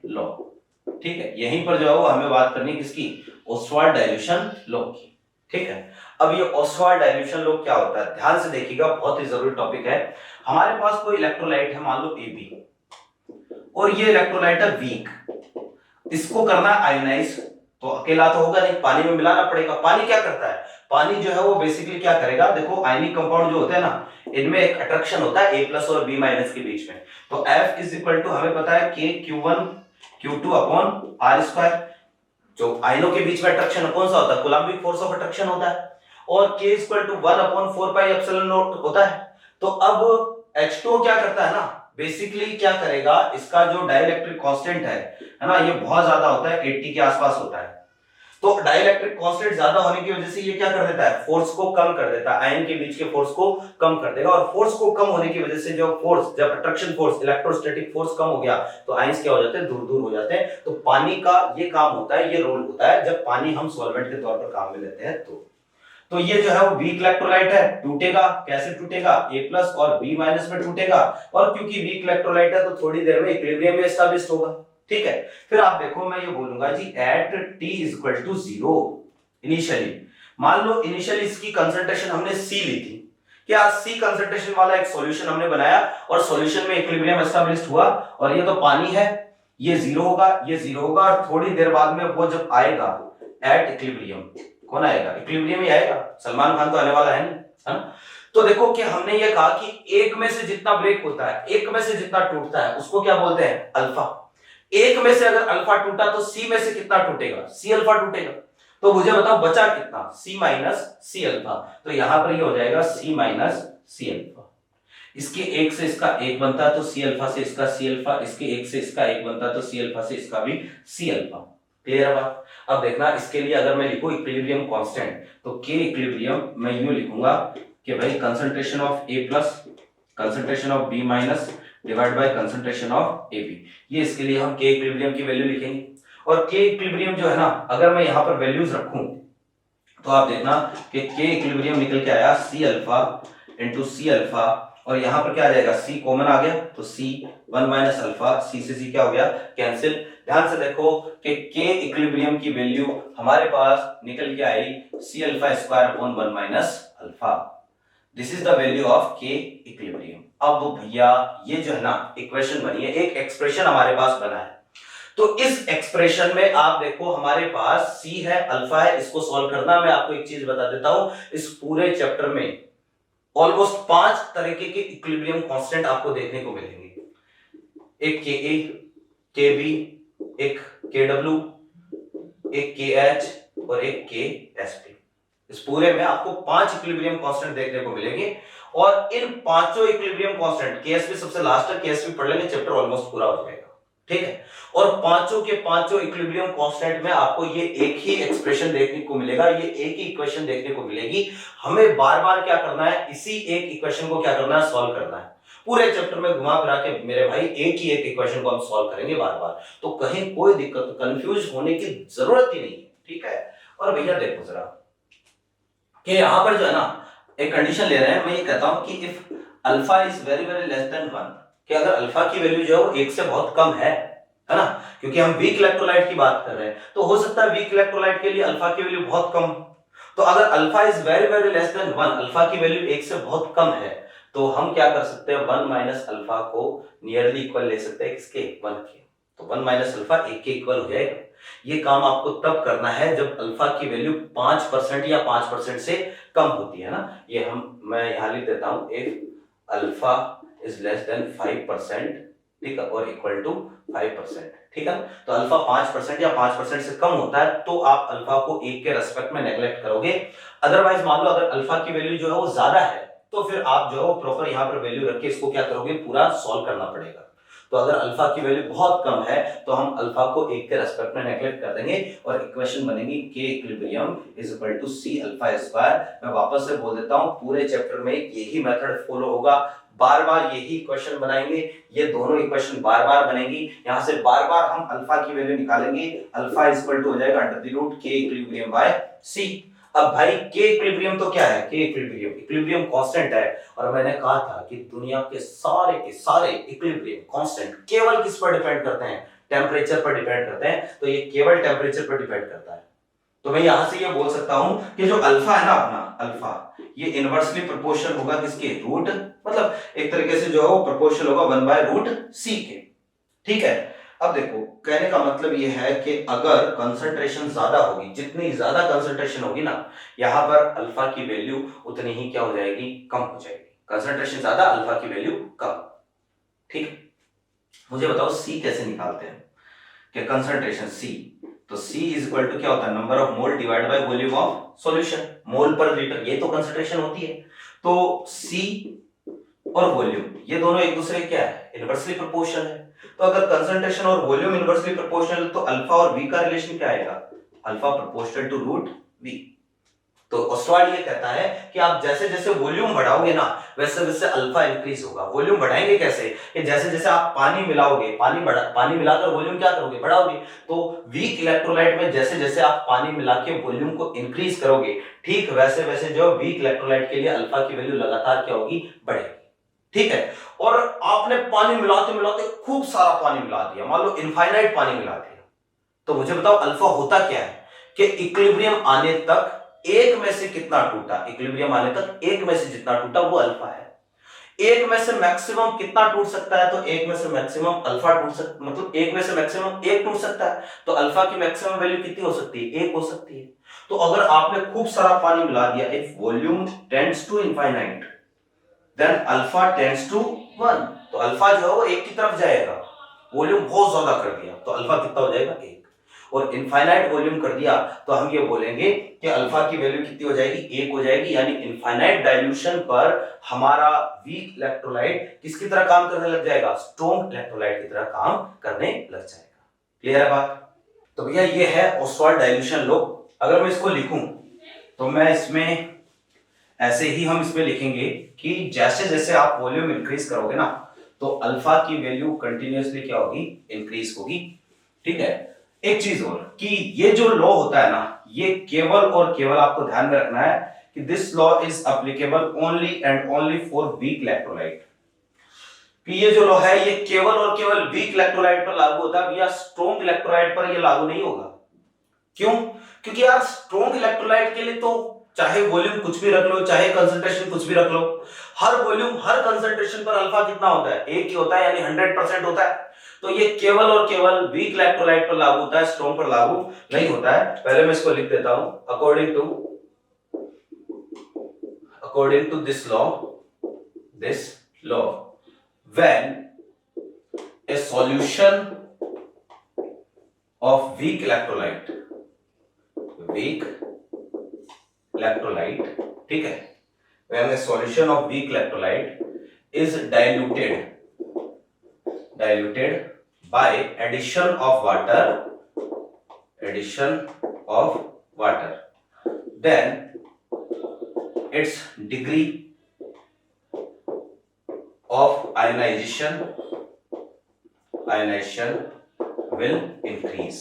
law. ठीक है, यहीं पर जो है वो हमें बात करनी है किसकी, ओस्टवाल्ड डाइल्यूशन लॉ की। ठीक है, अब ये ओस्टवाल्ड डाइल्यूशन लॉ क्या होता है, ध्यान से देखिएगा, बहुत ही जरूरी टॉपिक है। हमारे पास कोई इलेक्ट्रोलाइट है, मान लो AB, और ये इलेक्ट्रोलाइट है वीक, इसको करना आयोनाइज, तो अकेला तो होगा नहीं, पानी में मिलाना पड़ेगा। पानी क्या करता है, पानी जो है वो बेसिकली क्या करेगा, देखो आयनिक कंपाउंड जो होते हैं ना, इनमें एक अट्रैक्शन होता है A+ और B- के बीच में। तो F = हमें पता है KQ1 Q2 अपॉन R²। जो आयनों के बीच में अट्रैक्शन कौन सा होता है, कूलम्बिक फोर्स ऑफ अट्रैक्शन होता है, और K = 1/4πε0 होता है। तो अब H2O क्या करता है ना, बेसिकली क्या करेगा, इसका जो डाइलेक्ट्रिक कांस्टेंट है ना, ये बहुत ज्यादा होता है, 80 के आसपास होता है। तो डाइलेक्ट्रिक कांस्टेंट ज्यादा होने की वजह से ये क्या कर देता है, फोर्स को कम कर देता है, आयन के बीच के फोर्स को कम कर देगा। और फोर्स को कम होने की वजह से जो फोर्स, जब अट्रैक्शन फोर्स, इलेक्ट्रोस्टैटिक फोर्स कम हो गया, तो आयंस क्या हो जाते हैं, दूर दूर हो जाते हैं। तो पानी का ये काम होता है, ये रोल होता है, जब पानी हम सॉल्वेंट के तौर पर काम में लेते हैं। तो ये जो है वो वीक इलेक्ट्रोलाइट है, टूटेगा, कैसे टूटेगा, A+ और B- में टूटेगा, और क्योंकि वीक इलेक्ट्रोलाइट है तो थोड़ी देर में इक्विलिब्रियम में एस्टैब्लिश होगा। ठीक है, फिर आप देखो, मैं ये बोलूंगा जी एट T = 0 इनिशियली, मान लो इनिशियली इसकी कंसंट्रेशन हमने C ली थी, क्या C कंसंट्रेशन वाला एक सॉल्यूशन हमने बनाया, और सॉल्यूशन में इक्विलिब्रियम एस्टैब्लिश हुआ, और ये तो पानी है, ये 0 होगा, ये 0 होगा, और थोड़ी देर बाद में वो जब आएगा एट इक्विलिब्रियम, कौन आएगा, इक्विलिब्रियम ही आएगा, सलमान खान तो आने वाला है नहीं, है ना। तो देखो कि हमने ये कहा कि एक में से जितना ब्रेक होता है, एक में से जितना टूटता है, उसको क्या बोलते हैं, अल्फा। एक में से अगर अल्फा टूटा तो C में से कितना टूटेगा, C अल्फा टूटेगा। तो मुझे बताओ बचा कितना, C- C अल्फा। तो यहां पर ये हो जाएगा C- C अल्फा। इसके एक से इसका एक बनता है तो C अल्फा से इसका C अल्फा, इसके एक से इसका एक बनता है तो C अल्फा से इसका भी C अल्फा। क्लियर है बात? अब देखना, इसके लिए अगर मैं लिखूं इक्विलिब्रियम कांस्टेंट, तो K इक्विलिब्रियम मैं यूं लिखूंगा कि भाई concentration of A+, concentration of B- divide by concentration of AB। ये इसके लिए हम K इक्विलिब्रियम की वैल्यू लिखेंगे। और K इक्विलिब्रियम जो है ना, अगर मैं यहां पर वैल्यूज रखूं तो आप देखना कि K इक्विलिब्रियम निकल के आया C alpha into C alpha, और यहां पर क्या आ जाएगा, C कॉमन आ गया तो C1 - अल्फा, C से C क्या हो गया, कैंसिल। ध्यान से देखो कि K इक्विलिब्रियम की वैल्यू हमारे पास निकल के आई C alpha square upon 1 - alpha. This is the value of K equilibrium. अब भैया ये जो है ना इक्वेशन बनी है, एक एक्सप्रेशन हमारे पास बना है। तो इस एक्सप्रेशन में आप देखो हमारे पास C है, अल्फा है, इसको सॉल्व करना। मैं आपको एक चीज बता देता हूं, इस पूरे चैप्टर में ऑलमोस्ट 5 तरीके के इक्विलिब्रियम कांस्टेंट आपको देखने को मिलेंगे। एक Ka, Kb, एक Kw, एक KH और एक Ksp। इस पूरे में आपको 5 इक्विलिब्रियम कांस्टेंट देखने को मिलेंगे, और इन पांचों इक्विलिब्रियम कांस्टेंट, Ksp सबसे लास्ट है, Ksp पढ़ लेंगे, चैप्टर ऑलमोस्ट पूरा हो जाएगा। ठीक है। और पांचों के पांचों इक्विलिब्रियम कांस्टेंट में आपको ये एक ही एक्सप्रेशन देखने को मिलेगा, ये एक ही इक्वेशन देखने को मिलेगी। हमें बार बार क्या करना है, इसी एक इक्वेशन को क्या करना है, सॉल्व करना है। पूरे चैप्टर में घुमा फिरा के मेरे भाई एक ही एक इक्वेशन को हम सॉल्व करेंगे बार बार, तो कहीं कोई दिक्कत कंफ्यूज होने की जरूरत ही नहीं है, ठीक है। और भैया देखो जरा कि यहां पर जो है ना एक कंडीशन ले रहे हैं, मैं ये कहता हूं कि if alpha is very very less than 1, कि अगर अल्फा की वैल्यू जो है वो 1 से बहुत कम है ना, क्योंकि हम वीक इलेक्ट्रोलाइट की बात कर रहे हैं, तो हो सकता है वीक इलेक्ट्रोलाइट के लिए अल्फा की वैल्यू बहुत कम। तो अगर alpha is very very less than 1, alpha की वैल्यू 1 से बहुत कम है, तो हम क्या कर सकते हैं, 1 माइनस अल्फा को नियरली इक्वल ले सकते हैं किसके, 1 के। तो 1 माइनस अल्फा 1 के इक्वल हो जाएगा। ये काम आपको तब करना है जब अल्फा की वैल्यू 5% या 5% से कम होती है ना। ये मैं यहां लिख देता हूं, if alpha is less than 5%, ठीक है, और इक्वल टू 5%, ठीक है। तो अल्फा 5% या 5% से कम होता है तो आप अल्फा को 1 के रेस्पेक्ट में नेग्लेक्ट करोगे। अदरवाइज मान लो अगर अल्फा की वैल्यू जो है वो ज्यादा है, तो फिर आप जो है प्रॉपर यहां पर वैल्यू रख के इसको क्या करोगे, पूरा सॉल्व करना पड़ेगा। तो अगर अल्फा की वैल्यू बहुत कम है तो हम अल्फा को 1 के रेस्पेक्ट में नेग्लेक्ट कर देंगे और इक्वेशन बनेगी k equilibrium is equal to c alpha square. मैं वापस से बोल देता हूं, पूरे चैप्टर में यही मेथड फॉलो होगा, बार बार यही इक्वेशन बनाएंगे, ये दोनों इक्वेशन बार बार बनेगी, यहां से बार बार हम अल्फा की वैल्यू निकालेंगे, अल्फा इज इक्वल टू हो जाएगा under the root k equilibrium by c। अब भाई k इक्विलिब्रियम तो क्या है, k इक्विलिब्रियम इक्विलिब्रियम कांस्टेंट है, और मैंने कहा था कि दुनिया के सारे इक्विलिब्रियम कांस्टेंट केवल किस पर डिपेंड करते हैं, टेम्परेचर पर डिपेंड करते हैं, तो ये केवल टेम्परेचर पर डिपेंड करता है। तो मैं यहां से ये बोल सकता हूं कि जो अल्फा है ना अपना अल्फा, ये इनवर्सली प्रोपोर्शनल होगा किसके, रूट, मतलब एक तरीके से जो है वो प्रोपोर्शनल होगा 1/√c के, ठीक है। अब देखो कहने का मतलब ये है कि अगर कंसंट्रेशन ज्यादा होगी, जितनी ज्यादा कंसंट्रेशन होगी ना, यहां पर अल्फा की वैल्यू उतनी ही क्या हो जाएगी, कम हो जाएगी। कंसंट्रेशन ज्यादा, अल्फा की वैल्यू कम, ठीक। मुझे बताओ सी कैसे निकालते हैं, कि कंसंट्रेशन सी, तो C इज इक्वल टू क्या होता है, number of mole divide by volume of solution, mole पर लीटर, ये तो कंसंट्रेशन होती है। तो C और वॉल्यूम ये दोनों एक दूसरे क्या है, इनवर्सली प्रोपोर्शनल है। तो अगर कंसंट्रेशन और वॉल्यूम इनवर्सली प्रोपोर्शनल, तो अल्फा और V का रिलेशन क्या आएगा, alpha proportional to root V। तो ऑस्वाल्ड ये कहता है कि आप जैसे जैसे वॉल्यूम बढ़ाओगे ना, वैसे वैसे अल्फा इंक्रीज होगा। वॉल्यूम बढ़ाएंगे कैसे, कि जैसे जैसे आप पानी मिलाओगे, पानी मिलाकर वॉल्यूम क्या करोगे, बढ़ाओगे। तो वीक इलेक्ट्रोलाइट में जैसे जैसे आप पानी मिला के वॉल्यूम को इंक्रीज करोगे, ठीक वैसे वैसे जो वीक इलेक्ट्रोलाइट के लिए अल्फा की वैल्यू लगातार क्या होगी, बढ़ेगी, ठीक है। और आपने पानी मिलाते मिलाते खूब सारा पानी मिला दिया, मान लो इनफाइनाइट पानी मिला दिया, तो मुझे बताओ अल्फा होता क्या है, कि इक्विलिब्रियम आने तक एक में से कितना टूटा, इक्विलिब्रियम आने तक एक में से जितना टूटा वो अल्फा है। एक में से मैक्सिमम कितना टूट सकता है, तो एक में से मैक्सिमम अल्फा टूट सकता, मतलब एक में से मैक्सिमम एक टूट सकता है, तो अल्फा की मैक्सिमम वैल्यू कितनी हो सकती है, एक हो सकती है। तो अगर आपने खूब सारा पानी मिला दिया, if volume tends to infinite then alpha tends to 1, तो अल्फा जो है वो एक की तरफ जाएगा। वॉल्यूम बहुत ज्यादा कर दिया तो अल्फा कितना हो जाएगा, एक। और इनफाइनाइट वॉल्यूम कर दिया तो हम ये बोलेंगे कि अल्फा की वैल्यू कितनी हो जाएगी, एक हो जाएगी। यानी इनफाइनाइट डाइल्यूशन पर हमारा वीक इलेक्ट्रोलाइट किसकी तरह काम करने लग जाएगा, स्ट्रॉन्ग इलेक्ट्रोलाइट की तरह काम करने लग जाएगा। क्लियर है बात। तो भैया ये है ऑस्वाल्ड डाइल्यूशन लॉ। अगर मैं इसको लिखूं तो मैं इसमें ऐसे ही हम इसमें लिखेंगे कि जैसे जैसे आप वॉल्यूम इंक्रीज करोगे ना, तो अल्फा की वैल्यू कंटिन्यूअसली क्या होगी, इंक्रीज होगी, ठीक है। एक चीज और कि ये जो लॉ होता है ना, ये केवल और केवल आपको ध्यान में रखना है कि this law is applicable only and only for weak electrolyte. कि ये जो लॉ है ये केवल और केवल वीक इलेक्ट्रोलाइट पर लागू होता है, या स्ट्रॉन्ग इलेक्ट्रोलाइट पर ये लागू नहीं होगा। क्यों, क्योंकि यार स्ट्रॉन्ग इलेक्ट्रोलाइट के लिए तो चाहे वॉल्यूम कुछ भी रख लो, चाहे कंसंट्रेशन कुछ भी रख लो, हर वॉल्यूम हर कंसंट्रेशन पर अल्फा कितना होता है, एक ही होता है, यानी 100% होता है। तो ये केवल और केवल वीक इलेक्ट्रोलाइट पर लागू होता है, स्ट्रॉन्ग पर लागू नहीं होता है। पहले मैं इसको लिख देता हूं, according to this law when a solution of weak electrolyte, ठीक है, when a solution of weak electrolyte is diluted by addition of water, then its degree of ionization will increase।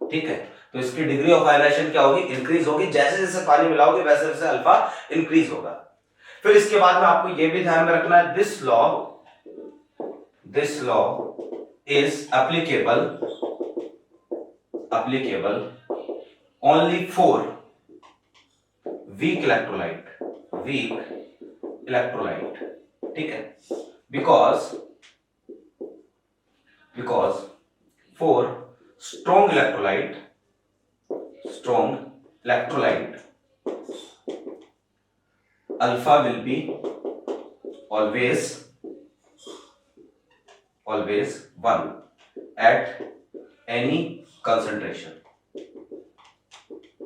ठीक है, तो इसकी डिग्री ऑफ आयनाइजेशन क्या होगी, increase होगी। जैसे जैसे पानी मिलाओगे वैसे वैसे अल्फा इंक्रीज होगा। फिर इसके बाद में आपको यह भी ध्यान में रखना है, this law is applicable only for weak electrolyte, ठीक है, because for strong electrolyte alpha will be always 1 at any concentration।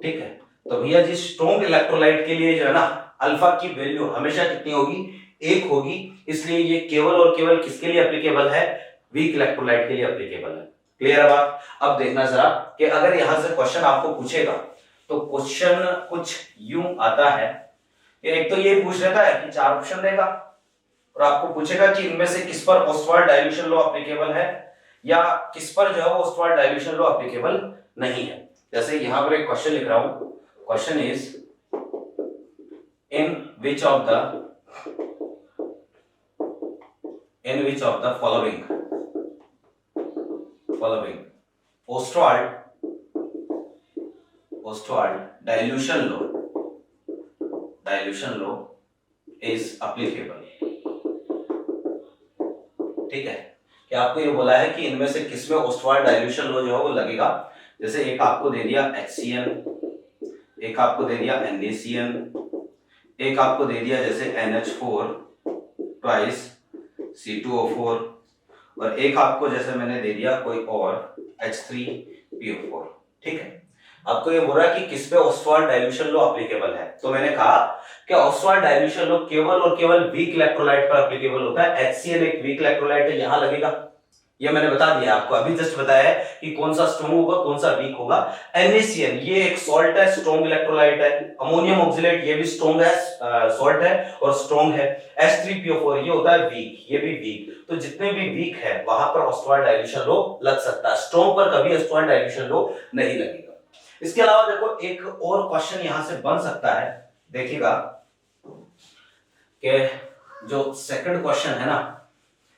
ठीक है, तो भैया जी स्ट्रॉन्ग इलेक्ट्रोलाइट के लिए जो है ना अल्फा की वैल्यू हमेशा कितनी होगी, 1 होगी। इसलिए ये केवल और केवल किसके लिए एप्लीकेबल है, वीक इलेक्ट्रोलाइट के लिए एप्लीकेबल है। क्लियर है बात। अब देखना जरा कि अगर यहां से क्वेश्चन आपको पूछेगा तो क्वेश्चन कुछ यूं आता है कि एक तो ये पूछ लेता है कि 4 ऑप्शन देगा और आपको पूछेगा कि इनमें से किस पर ऑस्वाल्ड डाइल्यूशन लॉ एप्लीकेबल है या किस पर जो है वो ऑस्वाल्ड डाइल्यूशन लॉ एप्लीकेबल नहीं है। जैसे यहां पर एक क्वेश्चन लिख रहा हूं, question is in which of the following Oswald dilution law is applicable. ठीक है, कि आपको ये बोला है कि इनमें से किसमें ऑस्वाल्ड डाइल्यूशन लॉ जो है वो लगेगा। जैसे एक आपको दे दिया HCl, एक आपको दे दिया NaCN, एक आपको दे दिया जैसे NH4 ट्वाइस C2O4 और एक आपको जैसे मैंने दे दिया कोई और H3PO4। ठीक है, आपको ये बोल रहा है कि किस पे ऑस्वाल्ड डाइल्यूशन लॉ एप्लीकेबल है। तो मैंने कहा कि ऑस्वाल्ड डाइल्यूशन लॉ केवल और केवल वीक इलेक्ट्रोलाइट पर एप्लीकेबल होता है। HCl एक वीक इलेक्ट्रोलाइट है, यहां लगेगा। ये मैंने बता दिया आपको, अभी जस्ट बताया है कि कौन सा स्ट्रॉन्ग होगा कौन सा वीक होगा। NaCN ये एक सॉल्ट है, स्ट्रॉन्ग इलेक्ट्रोलाइट है। अमोनियम ऑक्सिलेट ये भी स्ट्रॉन्ग है, सॉल्ट है और स्ट्रॉन्ग है। H3PO4 ये होता है वीक, ये भी वीक। तो जितने भी वीक है वहां पर ऑस्वाल्ड डाइल्यूशन लॉ लग सकता है, स्ट्रॉन्ग पर कभी ऑस्वाल्ड डाइल्यूशन लॉ नहीं लगेगा। इसके अलावा देखो एक और क्वेश्चन यहां से बन सकता है, देखिएगा कि जो सेकंड क्वेश्चन है ना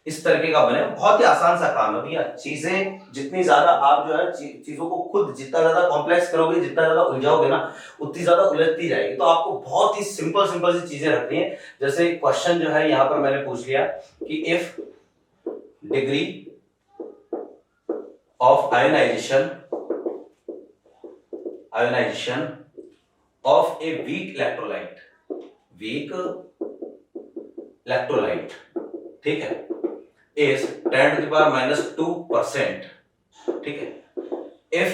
इस तरीके का बने, बहुत ही आसान सा काम है भैया। चीजें जितनी ज्यादा आप जो है चीजों को खुद जितना ज्यादा कॉम्प्लेक्स करोगे, जितना ज्यादा उलझाओगे ना उतनी ज्यादा उलझती जाएगी। तो आपको बहुत ही सिंपल सी चीजें रखनी है। जैसे क्वेश्चन जो है यहां पर मैंने पूछ लिया कि if degree of ionisation of a weak electrolyte, ठीक है, is 10 to the power minus 2%, ठीक है, if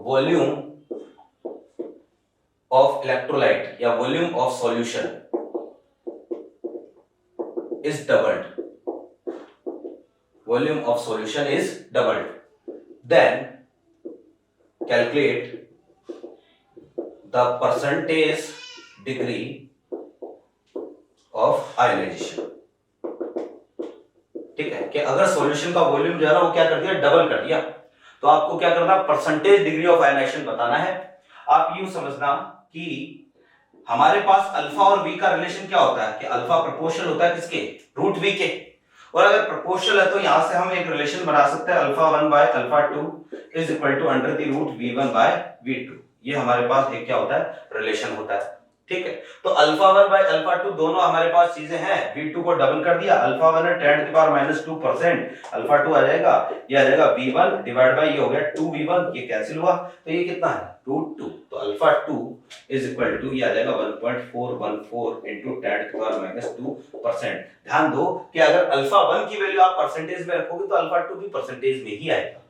volume of electrolyte या volume of solution is doubled, then calculate the percentage degree of ionization। ठीक है, कि अगर सॉल्यूशन का वॉल्यूम जो है ना वो क्या कर दिया, डबल कर दिया, तो आपको क्या करना, परसेंटेज डिग्री ऑफ आयनाइजेशन बताना है। आप यूं समझना कि हमारे पास अल्फा और वी का रिलेशन क्या होता है कि अल्फा प्रोपोर्शनल होता है किसके, रूट वी के। और अगर प्रोपोर्शनल है तो यहां से हम एक रिलेशन बना सकते हैं alpha 1 by alpha 2 is equal to under the root v1 by v2। ये हमारे पास एक क्या होता है, रिलेशन होता है। ठीक है, तो अल्फा 1 बाय अल्फा 2 दोनों हमारे पास चीजें हैं। v2 को डबल कर दिया, अल्फा 1 है 10 to the power minus 2%, alpha 2 आ जाएगा, ये आ जाएगा v1 डिवाइड बाय ये हो गया 2v1, ये कैंसिल हुआ तो ये कितना है √2। तो अल्फा 2 इज इक्वल टू ये आ जाएगा 1.414 into 10 to the power minus 2%। ध्यान दो कि अगर अल्फा 1 की वैल्यू आप परसेंटेज में रखोगे तो अल्फा 2 भी परसेंटेज में ही आएगा।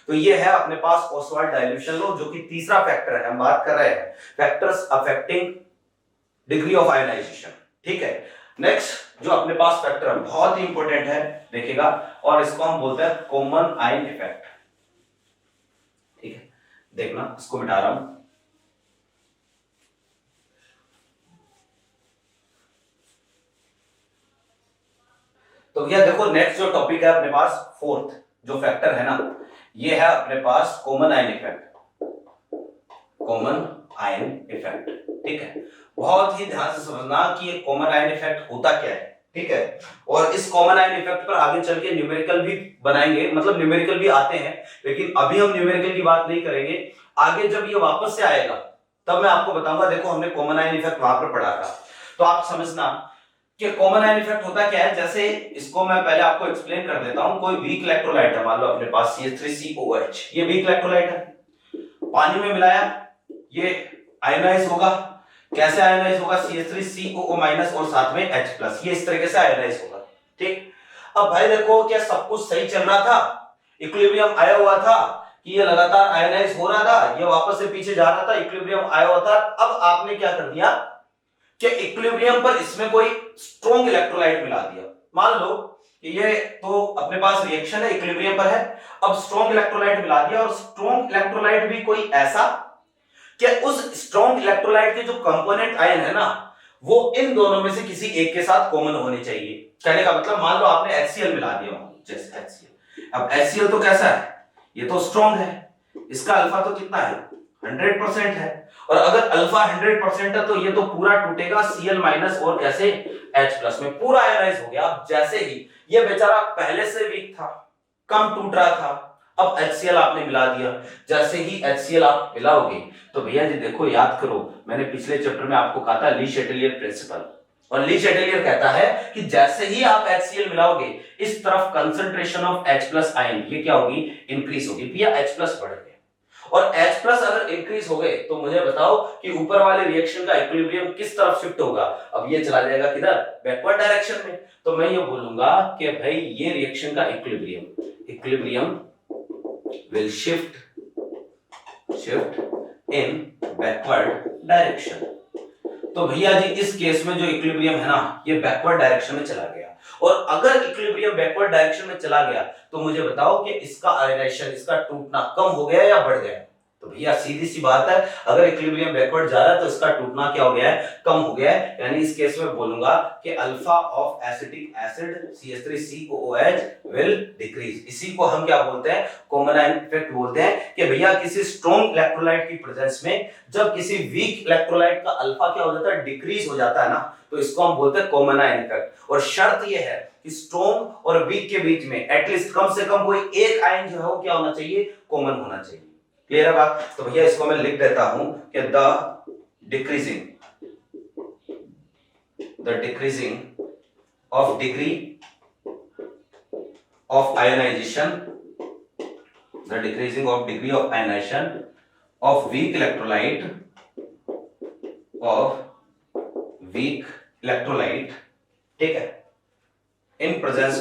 तो ये है अपने पास ऑस्वाल्ड डाइल्यूशन लॉ, जो कि तीसरा फैक्टर है। हम बात कर रहे हैं factors affecting degree of ionization. ठीक है, नेक्स्ट जो अपने पास फैक्टर है बहुत ही इंपॉर्टेंट है, देखिएगा, और इसको हम बोलते हैं कॉमन आयन इफेक्ट। ठीक है, देखना इसको मिटा रहा हूं। तो भैया देखो नेक्स्ट जो टॉपिक है अपने पास, फोर्थ जो फैक्टर है ना, ये है अपने पास common ion effect. Common ion effect, ठीक है, बहुत ही ध्यान से समझना कि ये कॉमन आयन इफेक्ट होता क्या है। ठीक है, और इस कॉमन आयन इफेक्ट पर आगे चल के न्यूमेरिकल भी बनाएंगे, मतलब न्यूमेरिकल भी आते हैं, लेकिन अभी हम न्यूमेरिकल की बात नहीं करेंगे। आगे जब ये वापस से आएगा तब मैं आपको बताऊंगा। देखो हमने कॉमन आयन इफेक्ट वहां पर पढ़ा था, तो आप समझना कि कॉमन आयन इफेक्ट होता क्या है। जैसे इसको मैं पहले आपको एक्सप्लेन कर देता हूं। कोई वीक इलेक्ट्रोलाइट है, मान लो अपने पास CH3COH, ये वीक इलेक्ट्रोलाइट है, पानी में मिलाया, ये आयनाइज होगा। कैसे आयनाइज होगा? CH3COO- और साथ में H+, ये इस तरीके से आयनाइज होगा। ठीक, अब भाई देखो क्या सब कुछ सही चल रहा था, इक्विलिब्रियम आया हुआ था कि ये लगातार आयनाइज हो रहा था, ये वापस से पीछे जा रहा था, इक्विलिब्रियम आया हुआ था। अब आपने क्या कर दिया कि इक्विलिब्रियम पर इसमें कोई स्ट्रॉन्ग इलेक्ट्रोलाइट मिला दिया। मान लो कि ये तो अपने पास रिएक्शन है, इक्विलिब्रियम पर है, अब स्ट्रॉन्ग इलेक्ट्रोलाइट मिला दिया, और स्ट्रॉन्ग इलेक्ट्रोलाइट भी कोई ऐसा कि उस स्ट्रॉन्ग इलेक्ट्रोलाइट के जो कंपोनेंट आयन है ना, वो इन दोनों में से किसी एक के साथ कॉमन होने चाहिए। कहने का मतलब मान लो आपने HCl मिला दिया, जैसे HCl। अब HCl तो कैसा है? ये तो स्ट्रॉन्ग है, इसका अल्फा तो कितना है? 100% है, और अगर अल्फा 100% है तो ये तो पूरा टूटेगा Cl- और कैसे H+ में, पूरा आयनाइज हो गया। अब जैसे ही ये बेचारा पहले से वीक था, कम टूट रहा था, अब HCl आपने मिला दिया। जैसे ही HCl आप मिलाओगे तो भैया जी देखो, याद करो, मैंने पिछले चैप्टर में आपको कहा था ली शैटेलियर प्रिंसिपल, और ली शैटेलियर कहता है कि जैसे ही आप HCl मिलाओगे, इस तरफ कंसंट्रेशन ऑफ H+ आयन ये क्या होगी? इंक्रीज होगी। भैया H+ बढ़ गया, और H+ अगर इंक्रीज हो गए तो मुझे बताओ कि ऊपर वाले रिएक्शन का इक्विलिब्रियम किस तरफ शिफ्ट होगा? अब ये चला जाएगा किधर? बैकवर्ड डायरेक्शन में। तो मैं ये बोलूंगा कि भाई ये रिएक्शन का equilibrium will shift in backward direction। तो भैया जी इस केस में जो इक्विलिब्रियम है ना, ये बैकवर्ड डायरेक्शन में चला गया, और अगर इक्विलिब्रियम बैकवर्ड डायरेक्शन में चला गया तो मुझे बताओ कि इसका आयनाइजेशन, इसका टूटना कम हो गया या बढ़ गया? तो भैया सीधी सी बात है, अगर इक्विलिब्रियम बैकवर्ड जा रहा है तो इसका टूटना क्या हो गया है? कम हो गया है। यानी इस केस में बोलूंगा कि alpha of acetic acid CH3COOH will decrease. इसी को हम क्या बोलते हैं? कॉमन आयन इफेक्ट बोलते हैं। कि भैया किसी स्ट्रॉन्ग इलेक्ट्रोलाइट की प्रेजेंस में जब किसी वीक इलेक्ट्रोलाइट का अल्फा क्या हो जाता है? डिक्रीज हो जाता है ना, तो इसको हम बोलते हैं कॉमन आयन इफेक्ट। और शर्त यह है कि स्ट्रॉन्ग और वीक के बीच में एटलीस्ट कम से कम कोई एक आयन जो है वो क्या होना चाहिए? कॉमन होना चाहिए। क्लियर है बात? तो भैया इसको मैं लिख देता हूं कि the decreasing of degree of ionization, the decreasing of degree of ionisation of weak electrolyte, ठीक है, in presence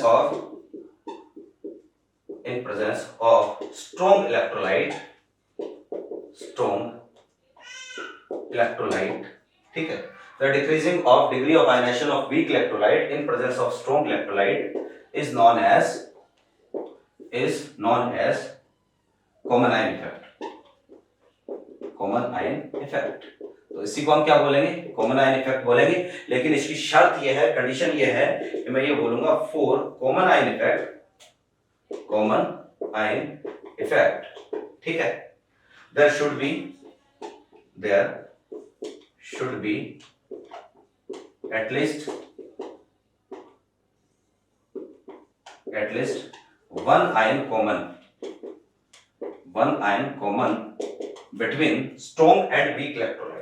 of strong electrolyte, ठीक है। The decreasing of degree of ionization of weak electrolyte in presence of strong electrolyte is known as common ion effect। तो इसी को हम क्या बोलेंगे? कॉमन आयन इफेक्ट बोलेंगे। लेकिन इसकी शर्त यह है, कंडीशन यह है कि मैं ये बोलूंगा फॉर कॉमन आयन इफेक्ट, ठीक है, there should be at least one ion common between strong and weak electrolyte,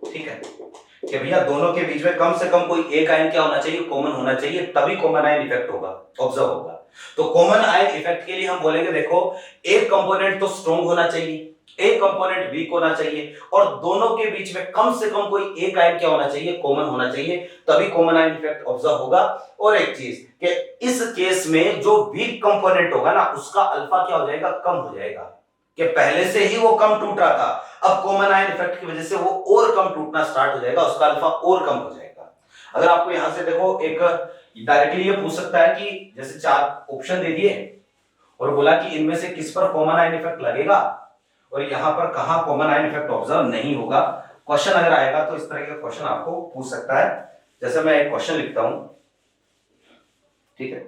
ठीक है, कि भैया दोनों के बीच में कम से कम कोई एक आयन क्या होना चाहिए? कॉमन होना चाहिए, तभी कॉमन आयन इफेक्ट होगा, ऑब्जर्व होगा। तो कॉमन आयन इफेक्ट के लिए हम बोलेंगे देखो, एक कंपोनेंट तो स्ट्रॉन्ग होना चाहिए, एक कंपोनेंट वीक होना चाहिए, और दोनों के बीच में कम से कम कोई एक आयन क्या होना चाहिए? कॉमन होना चाहिए, तभी कॉमन आयन इफेक्ट ऑब्जर्व होगा। और एक चीज कि इस केस में जो वीक कंपोनेंट होगा ना, उसका अल्फा क्या हो जाएगा? कम हो जाएगा। कि पहले से ही वो कम टूट रहा था, अब कॉमन आयन इफेक्ट की वजह से वो और कम टूटना स्टार्ट हो जाएगा, उसका अल्फा और कम हो जाएगा। अगर आपको यहां से देखो एक डायरेक्टली ये पूछ सकता है कि जैसे 4 ऑप्शन दे दिए और बोला कि इनमें से किस पर कॉमन आयन इफेक्ट लगेगा और यहां पर कहां कॉमन आयन इफेक्ट ऑब्जर्व नहीं होगा। क्वेश्चन अगर आएगा तो इस तरह का क्वेश्चन आपको पूछ सकता है। जैसे मैं एक क्वेश्चन लिखता हूं, ठीक है।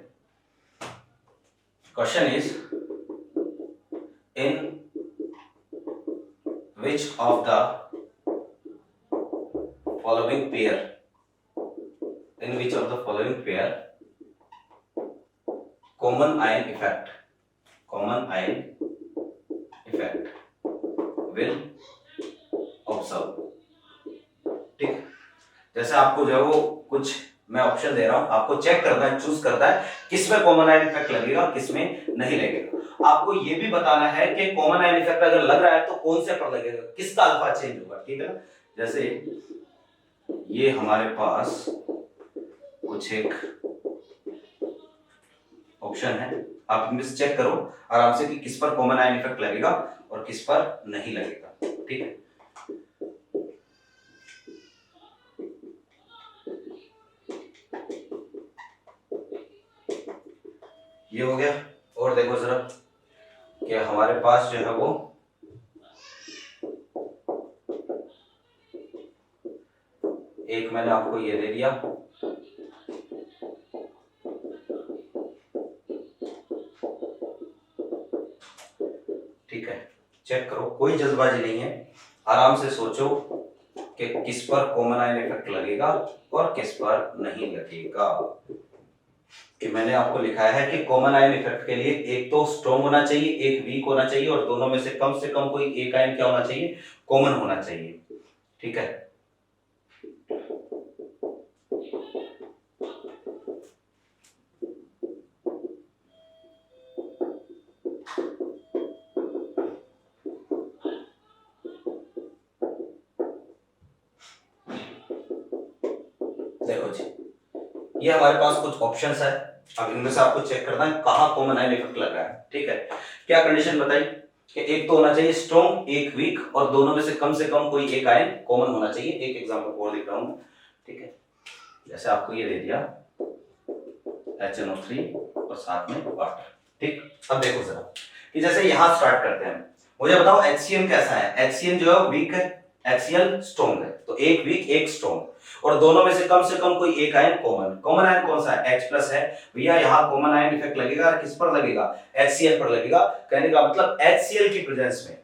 Question is in which of the following pair common ion effect will observe। ठीक है, जैसे आपको जो है वो कुछ मैं ऑप्शन दे रहा हूं, आपको चेक करना है, चूज करना है किसमें कॉमन आयन इफेक्ट लगेगा किसमें नहीं लगेगा। आपको ये भी बताना है कि कॉमन आयन इफेक्ट अगर लग रहा है तो कौन से पर लगेगा, किसका अल्फा चेंज होगा। ठीक है ना, जैसे ये हमारे पास कुछ एक ऑप्शन है, आप इनमें से चेक करो आराम से कि किस पर कॉमन आयन इफेक्ट लगेगा और किस पर नहीं लगेगा। ठीक है, ये हो गया। और देखो जरा कि हमारे पास जो है वो एक मैंने आपको ये दे दिया, ठीक है। चेक करो, कोई जल्दबाजी नहीं है, आराम से सोचो कि किस पर कॉमन आयन इफेक्ट लगेगा और किस पर नहीं लगेगा। कि मैंने आपको लिखा है कि कॉमन आयन इफेक्ट के लिए एक तो स्ट्रॉन्ग होना चाहिए, एक वीक होना चाहिए और दोनों में से कम कोई एक आयन क्या होना चाहिए, कॉमन होना चाहिए। ठीक है, देखो जी, ये हमारे पास कुछ ऑप्शंस है, अब इनमें से आपको चेक करना है कहां कॉमन आयन इफेक्ट लग रहा है। ठीक है, क्या कंडीशन बताई कि एक तो होना चाहिए स्ट्रॉन्ग, एक वीक और दोनों में से कम कोई एक आयन कॉमन होना चाहिए। एक एग्जांपल और लिख रहा हूं, ठीक है। जैसे आपको ये दे दिया HNO3 और साथ में वाटर। ठीक, अब देखो जरा कि जैसे यहां स्टार्ट करते हैं, मुझे बताओ HCl कैसा है। HCl जो है वीक है, HCl स्ट्रॉन्ग है, तो एक वीक एक स्ट्रॉन्ग और दोनों में से कम कोई एक आयन कॉमन। कॉमन आयन कौन सा है, H+ है भैया। यहाँ कॉमन आयन इफेक्ट लगेगा किस पर लगेगा, HCl पर लगेगा। कहने का मतलब HCl की प्रेजेंस में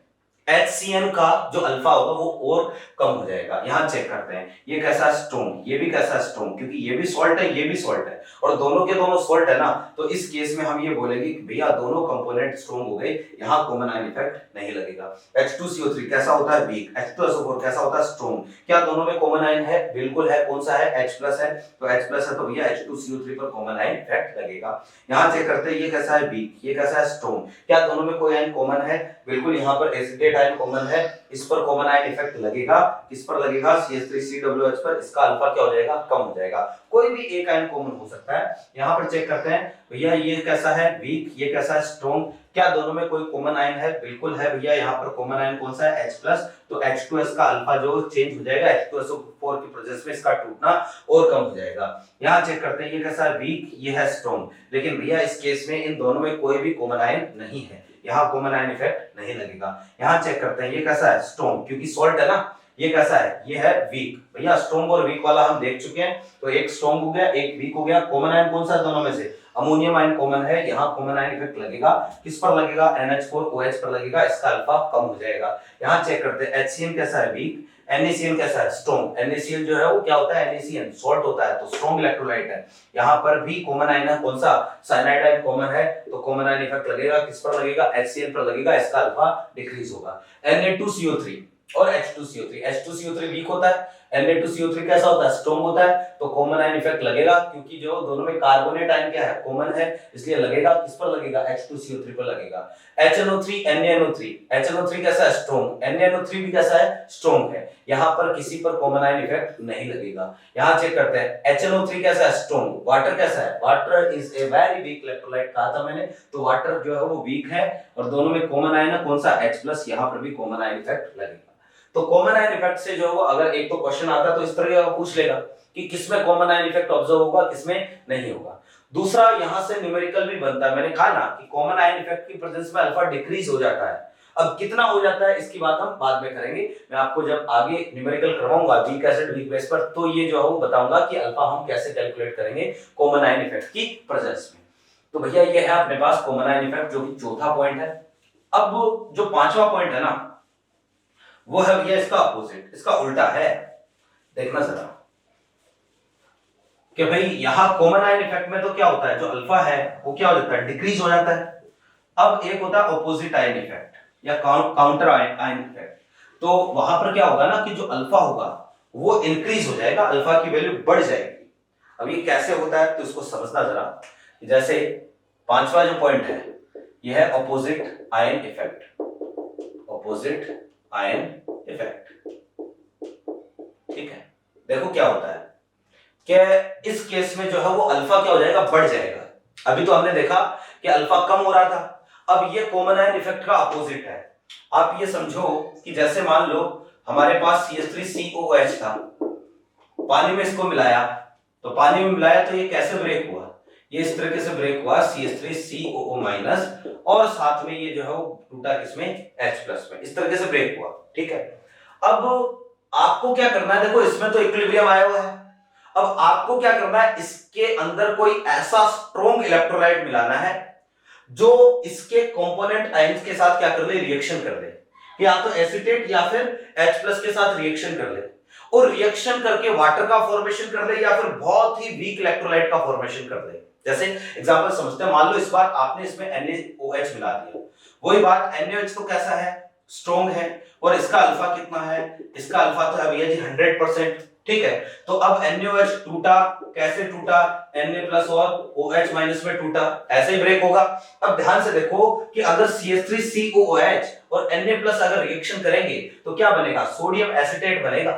HCN का जो अल्फा होगा वो और कम हो जाएगा। यहां चेक करते हैं, ये कैसा है स्ट्रॉन्ग, ये भी कैसा है स्ट्रॉन्ग, क्योंकि ये भी सॉल्ट है ये भी सॉल्ट है और दोनों के दोनों सॉल्ट है ना, तो इस केस में हम ये बोलेंगे कि भैया दोनों कंपोनेंट स्ट्रॉन्ग हो गए, यहां कॉमन आयन इफेक्ट नहीं लगेगा। H2CO3 कैसा होता है, वीक। H2SO4 कैसा होता है, स्ट्रॉन्ग। क्या दोनों में कॉमन आयन है, बिल्कुल है। कौन सा है, H+ है, तो H+ है तो भैया H2CO3 पर कॉमन आयन इफेक्ट लगेगा। यहां चेक करते हैं, ये कैसा है, वीक, ये कैसा है, स्ट्रॉन्ग। क्या दोनों में कोई आयन कॉमन है, बिल्कुल। यहाँ पर एसिटेट आयन कॉमन है, इस पर कॉमन आयन इफेक्ट लगेगा। किस पर लगेगा, CH3COOH पर। इसका अल्फा क्या हो जाएगा, कम हो जाएगा। कोई भी एक आयन कॉमन हो सकता है। यहाँ पर चेक करते हैं भैया, ये कैसा है, वीक, ये कैसा है, स्ट्रॉन्ग। क्या दोनों में कोई कॉमन आयन है, बिल्कुल है भैया। यहाँ पर कॉमन आयन कौन सा है, H+, तो H2S का अल्फा जो चेंज हो जाएगा, H2SO4 की प्रेजेंस में इसका टूटना और कम हो जाएगा। यहाँ चेक करते हैं, ये कैसा है, वीक, ये है स्ट्रॉन्ग। लेकिन भैया इस केस में इन दोनों में कोई भी कॉमन आयन नहीं है, यहाँ कॉमन आयन इफेक्ट नहीं लगेगा। यहाँ चेक करते हैं, ये कैसा है, स्ट्रॉन्ग, क्योंकि सॉल्ट है ना। ये कैसा है, ये है वीक। भैया स्ट्रॉन्ग और वीक वाला हम देख चुके हैं, तो एक स्ट्रॉन्ग हो गया एक वीक हो गया। कॉमन आयन कौन सा है दोनों में से, अमोनियम आयन कॉमन है। यहाँ कॉमन आयन इफेक्ट लगेगा किस पर लगेगा, NH4OH पर लगेगा, इसका अल्फा कम हो जाएगा। यहाँ चेक करते हैं, HCl कैसा है, वीक। NaCl कैसा है, स्ट्रॉन्ग। NaCl जो है वो क्या होता है, NaCN सॉल्ट होता है, तो स्ट्रॉन्ग इलेक्ट्रोलाइट है। यहाँ पर भी कॉमन आयन है कौन सा, साइनाइड आयन कॉमन है, तो कॉमन आयन इफेक्ट लगेगा किस पर लगेगा, HCl पर लगेगा, इसका अल्फा डिक्रीज होगा। Na2CO3 और H2CO3 वीक होता है, Na2CO3 कैसा होता है, स्ट्रॉन्ग होता है, तो कॉमन आयन इफेक्ट लगेगा, क्योंकि जो दोनों में कार्बोनेट आयन क्या है, कॉमन है, इसलिए लगेगा, किस पर लगेगा, H2CO3 पर लगेगा। HNO3 NaNO3, HNO3 कैसा है, स्ट्रॉन्ग, NaNO3 भी कैसा है, स्ट्रॉन्ग है, यहाँ पर किसी पर कॉमन आयन इफेक्ट नहीं लगेगा। यहाँ चेक करते हैं, HNO3 कैसा है, स्ट्रॉन्ग, वाटर कैसा है, water is a very weak electrolyte, कहा था मैंने, तो वाटर जो है वो वीक है, और दोनों में कॉमन आयन है कौन सा, H+, यहाँ पर भी कॉमन आयन इफेक्ट लगेगा। तो कॉमन आयन इफेक्ट से जो है वो अगर एक तो क्वेश्चन आता तो इस तरह का पूछ लेगा कि किसमें कॉमन आयन इफेक्ट ऑब्जर्व होगा, किसमें नहीं होगा। दूसरा यहां से न्यूमेरिकल भी बनता है, मैंने कहा ना कि कॉमन आयन इफेक्ट की प्रेजेंस में अल्फा डिक्रीज हो जाता है। अब कितना हो जाता है इसकी बात हम बाद में करेंगे, मैं आपको जब आगे न्यूमेरिकल करवाऊंगा वीक एसिड वीक बेस पर, तो ये जो है वो बताऊंगा कि अल्फा हम कैसे कैलकुलेट करेंगे कॉमन आयन इफेक्ट की प्रेजेंस में। तो भैया ये है अपने पास कॉमन आयन इफेक्ट, जो कि चौथा पॉइंट है। अब जो पांचवा पॉइंट है ना, वो है भैया इसका अपोजिट, इसका उल्टा है। देखना जरा कि भाई यहां कॉमन आयन इफेक्ट में तो क्या होता है, जो अल्फा है वो क्या हो जाता है, डिक्रीज हो जाता है। अब एक होता है ऑपोजिट आयन इफेक्ट या काउंटर आयन इफेक्ट, तो वहां पर क्या होगा ना कि जो अल्फा होगा वो इंक्रीज हो जाएगा, अल्फा की वैल्यू बढ़ जाएगी। अब ये कैसे होता है तो इसको समझना जरा। जैसे पांचवा जो पॉइंट है यह है opposite ion effect, opposite ion effect, ठीक है। देखो क्या होता है कि इस केस में जो है वो अल्फा क्या हो जाएगा, बढ़ जाएगा। अभी तो हमने देखा कि अल्फा कम हो रहा था, अब ये कॉमन आयन इफेक्ट का अपोजिट है। आप ये समझो कि जैसे मान लो हमारे पास CH3COOH था, पानी में इसको मिलाया, तो पानी में मिलाया तो ये कैसे ब्रेक हुआ, ये इस तरीके से ब्रेक हुआ CH3COO- और साथ में ये जो है वो टूटा किसमें, H+ में, इस तरीके से ब्रेक हुआ, ठीक है। अब आपको क्या करना है, देखो इसमें तो इक्विलिब्रियम आया हुआ है, अब आपको क्या करना है, इसके अंदर कोई ऐसा स्ट्रॉन्ग इलेक्ट्रोलाइट मिलाना है जो इसके कंपोनेंट आयंस के साथ क्या कर ले, रिएक्शन कर ले, या तो एसीटेट या फिर H+ के साथ रिएक्शन कर ले, और रिएक्शन करके वाटर का फॉर्मेशन कर ले या फिर बहुत ही वीक इलेक्ट्रोलाइट का फॉर्मेशन कर ले। जैसे एग्जांपल समझते हैं, मान लो इस बार आपने इसमें NaOH मिला दिया, वही बात NaOH तो कैसा है, स्ट्रॉन्ग है, और इसका अल्फा कितना है, इसका अल्फा तो है भैया जी 100%, ठीक है। तो अब NaOH टूटा, कैसे टूटा, Na+ और OH- में टूटा, ऐसे ही ब्रेक होगा। अब ध्यान से देखो कि अगर CH3COOH और Na+ अगर रिएक्शन करेंगे तो क्या बनेगा, सोडियम एसीटेट बनेगा,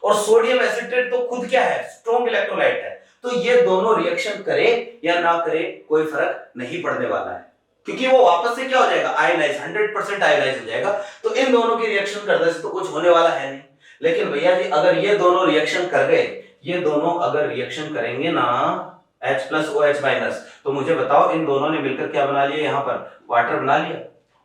और सोडियम एसीटेट तो खुद क्या है, स्ट्रॉन्ग इलेक्ट्रोलाइट है, तो ये दोनों रिएक्शन करे या ना करे कोई फर्क नहीं पड़ने वाला है, क्योंकि वो वापस से क्या हो जाएगा, आयनाइज, 100% आयनाइज हो जाएगा। तो इन दोनों की रिएक्शन करने से तो कुछ होने वाला है नहीं। लेकिन भैया जी अगर ये दोनों रिएक्शन कर गए, ये दोनों अगर रिएक्शन करेंगे ना H+ OH-, तो मुझे बताओ इन दोनों ने मिलकर क्या बना लिया, यहाँ पर वाटर बना लिया,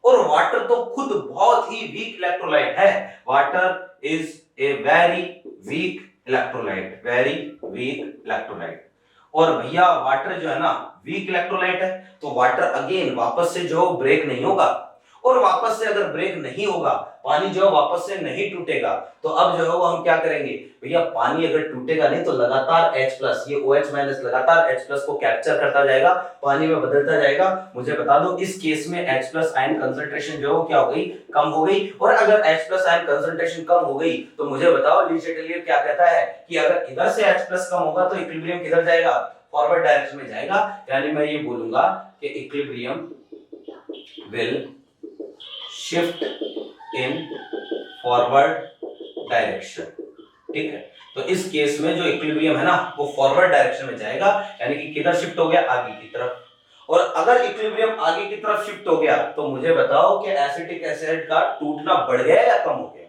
और वाटर तो खुद बहुत ही वीक इलेक्ट्रोलाइट है, water is a very weak electrolyte, very weak electrolyte. और भैया वाटर जो है ना वीक इलेक्ट्रोलाइट है, तो वाटर अगेन वापस से जो ब्रेक नहीं होगा, और वापस से अगर ब्रेक नहीं होगा, पानी जो वापस से नहीं टूटेगा, तो अब जो है वो हम क्या करेंगे भैया, पानी अगर टूटेगा नहीं तो लगातार H+, ये OH- लगातार H+ को कैप्चर करता जाएगा, पानी में बदलता जाएगा। मुझे बता दो इस केस में H+ आयन कंसंट्रेशन जो है क्या हो गई, कम हो गई, और अगर H+ आयन कंसंट्रेशन कम हो गई तो मुझे बताओ ली चैटलियर क्या कहता है कि अगर इधर से H+ कम होगा तो इक्विलिब्रियम किधर जाएगा, फॉरवर्ड डायरेक्शन में जाएगा। यानी मैं ये बोलूंगा कि equilibrium will shift in forward direction, ठीक है। तो इस केस में जो इक्विलिब्रियम है ना वो फॉरवर्ड डायरेक्शन में जाएगा, यानी कि किधर शिफ्ट हो गया, आगे की तरफ। और अगर इक्विलिब्रियम आगे की तरफ शिफ्ट हो गया तो मुझे बताओ कि एसिटिक एसिड का टूटना बढ़ गया या कम हो गया।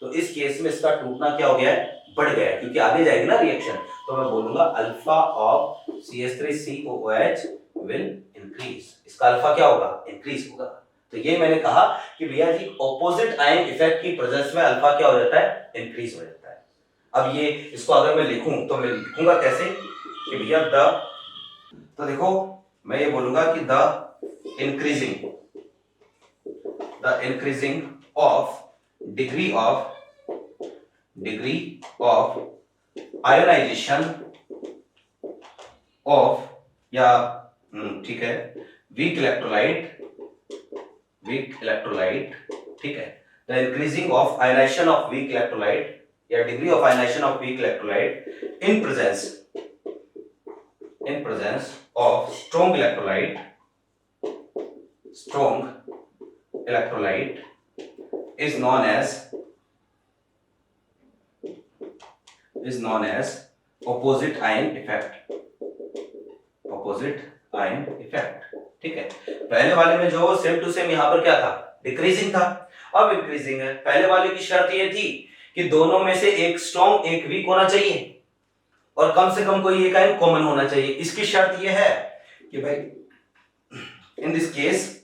तो इस केस में इसका टूटना क्या हो गया है, बढ़ गया है, क्योंकि आगे जाएगी ना रिएक्शन। तो मैं बोलूंगा alpha of CH3COOH will increase, इसका अल्फा क्या होगा, इंक्रीज होगा। तो ये मैंने कहा कि भैया जी ऑपोजिट आयन इफेक्ट की प्रेजेंस में अल्फा क्या हो जाता है, इंक्रीज हो जाता है। अब ये इसको अगर मैं लिखूं तो मैं लिखूंगा कैसे कि भैया तो देखो मैं ये बोलूंगा कि the increasing of degree of ionisation of, या ठीक है, वीक इलेक्ट्रोलाइट, ठीक है, the increasing of ionisation of weak electrolyte या degree of ionisation of weak electrolyte in presence of strong electrolyte is known as opposite ion effect. ठीक है। पहले वाले में जो सेम टू सेम यहाँ पर क्या था, डिक्रीजिंग था, अब इंक्रीजिंग है। पहले वाले की शर्त ये थी कि दोनों में से एक स्ट्रॉन्ग एक वीक होना चाहिए और कम से कम कोई एक आयन कॉमन होना चाहिए। इसकी शर्त ये है कि भाई in this case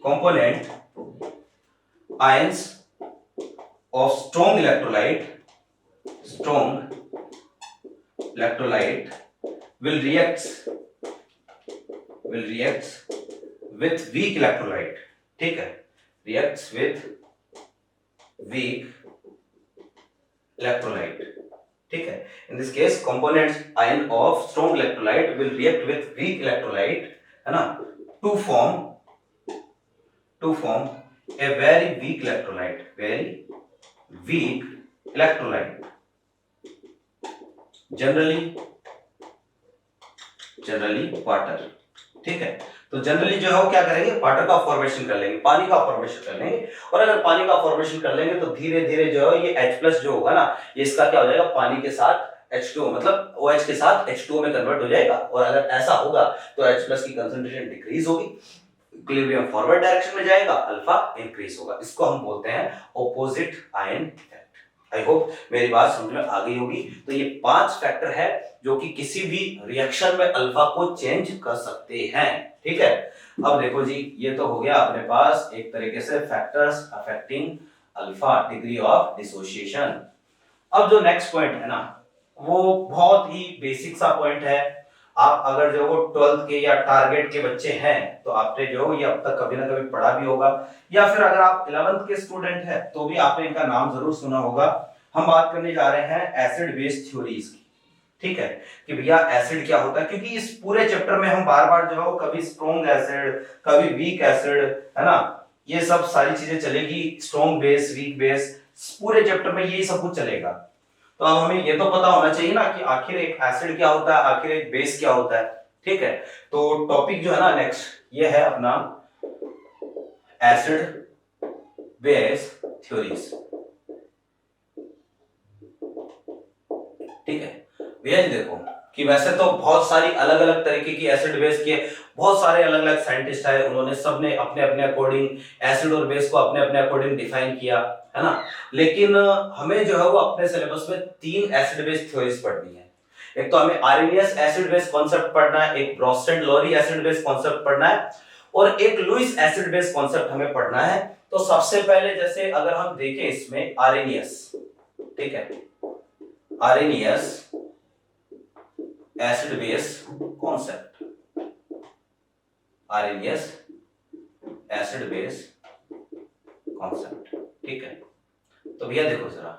component ions of strong electrolyte will react with weak electrolyte. ठीक है, reacts with weak electrolyte. ठीक है, in this case components ion of strong electrolyte will react with weak electrolyte, है ना, to form a very weak electrolyte, generally water. ठीक है, तो generally जो है वो क्या करेंगे, वाटर का फॉर्मेशन कर लेंगे, पानी का फॉर्मेशन कर लेंगे। और अगर पानी का फॉर्मेशन कर लेंगे तो धीरे धीरे जो है ये H+ जो होगा ना, ये इसका क्या हो जाएगा, पानी के साथ H2O मतलब OH के साथ H2O में कन्वर्ट हो जाएगा। और अगर ऐसा होगा तो H+ की कंसंट्रेशन डिक्रीज होगी, इक्विलिब्रियम फॉरवर्ड डायरेक्शन में जाएगा, अल्फा इंक्रीज होगा। इसको हम बोलते हैं opposite ion effect. I hope मेरी बात समझ में आ गई होगी। तो ये 5 फैक्टर है जो कि किसी भी रिएक्शन में अल्फा को चेंज कर सकते हैं। ठीक है, अब देखो जी, ये तो हो गया अपने पास एक तरीके से factors affecting alpha, degree of dissociation. अब जो नेक्स्ट पॉइंट है ना, वो बहुत ही बेसिक सा पॉइंट है। आप अगर जो वो 12th के या टारगेट के बच्चे हैं तो आपने जो ये अब तक कभी ना कभी पढ़ा भी होगा, या फिर अगर आप 11th के स्टूडेंट हैं तो भी आपने इनका नाम जरूर सुना होगा। हम बात करने जा रहे हैं एसिड बेस थ्योरीज की। ठीक है, कि भैया एसिड क्या होता है, क्योंकि इस पूरे चैप्टर में हम बार बार जो है कभी स्ट्रॉन्ग एसिड, कभी वीक एसिड, है ना, ये सब सारी चीजें चलेगी, स्ट्रॉन्ग बेस, वीक बेस, पूरे चैप्टर में यही सब कुछ चलेगा। तो अब हमें ये तो पता होना चाहिए ना कि आखिर एक एसिड क्या होता है, आखिर एक बेस क्या होता है। ठीक है, तो टॉपिक जो है ना नेक्स्ट ये है अपना एसिड बेस थ्योरीज। ठीक है भैया जी, देखो कि वैसे तो बहुत सारी अलग अलग तरीके की एसिड बेस के बहुत सारे अलग अलग साइंटिस्ट आए, उन्होंने सबने अपने अपने अकॉर्डिंग एसिड और बेस को अपने अपने अकॉर्डिंग डिफाइन किया, है ना। लेकिन हमें जो है वो अपने सिलेबस में 3 एसिड बेस थ्योरीज पढ़नी है। एक तो हमें आर्रेनियस एसिड बेस कॉन्सेप्ट पढ़ना है, एक ब्रोस्टेड-लोरी एसिड बेस कॉन्सेप्ट पढ़ना है, और एक लुईस एसिड बेस कॉन्सेप्ट हमें पढ़ना है। तो सबसे पहले जैसे अगर हम देखें इसमें आर्रेनियस, ठीक है, Arrhenius acid base concept, Arrhenius acid base concept. ठीक है, तो भैया देखो जरा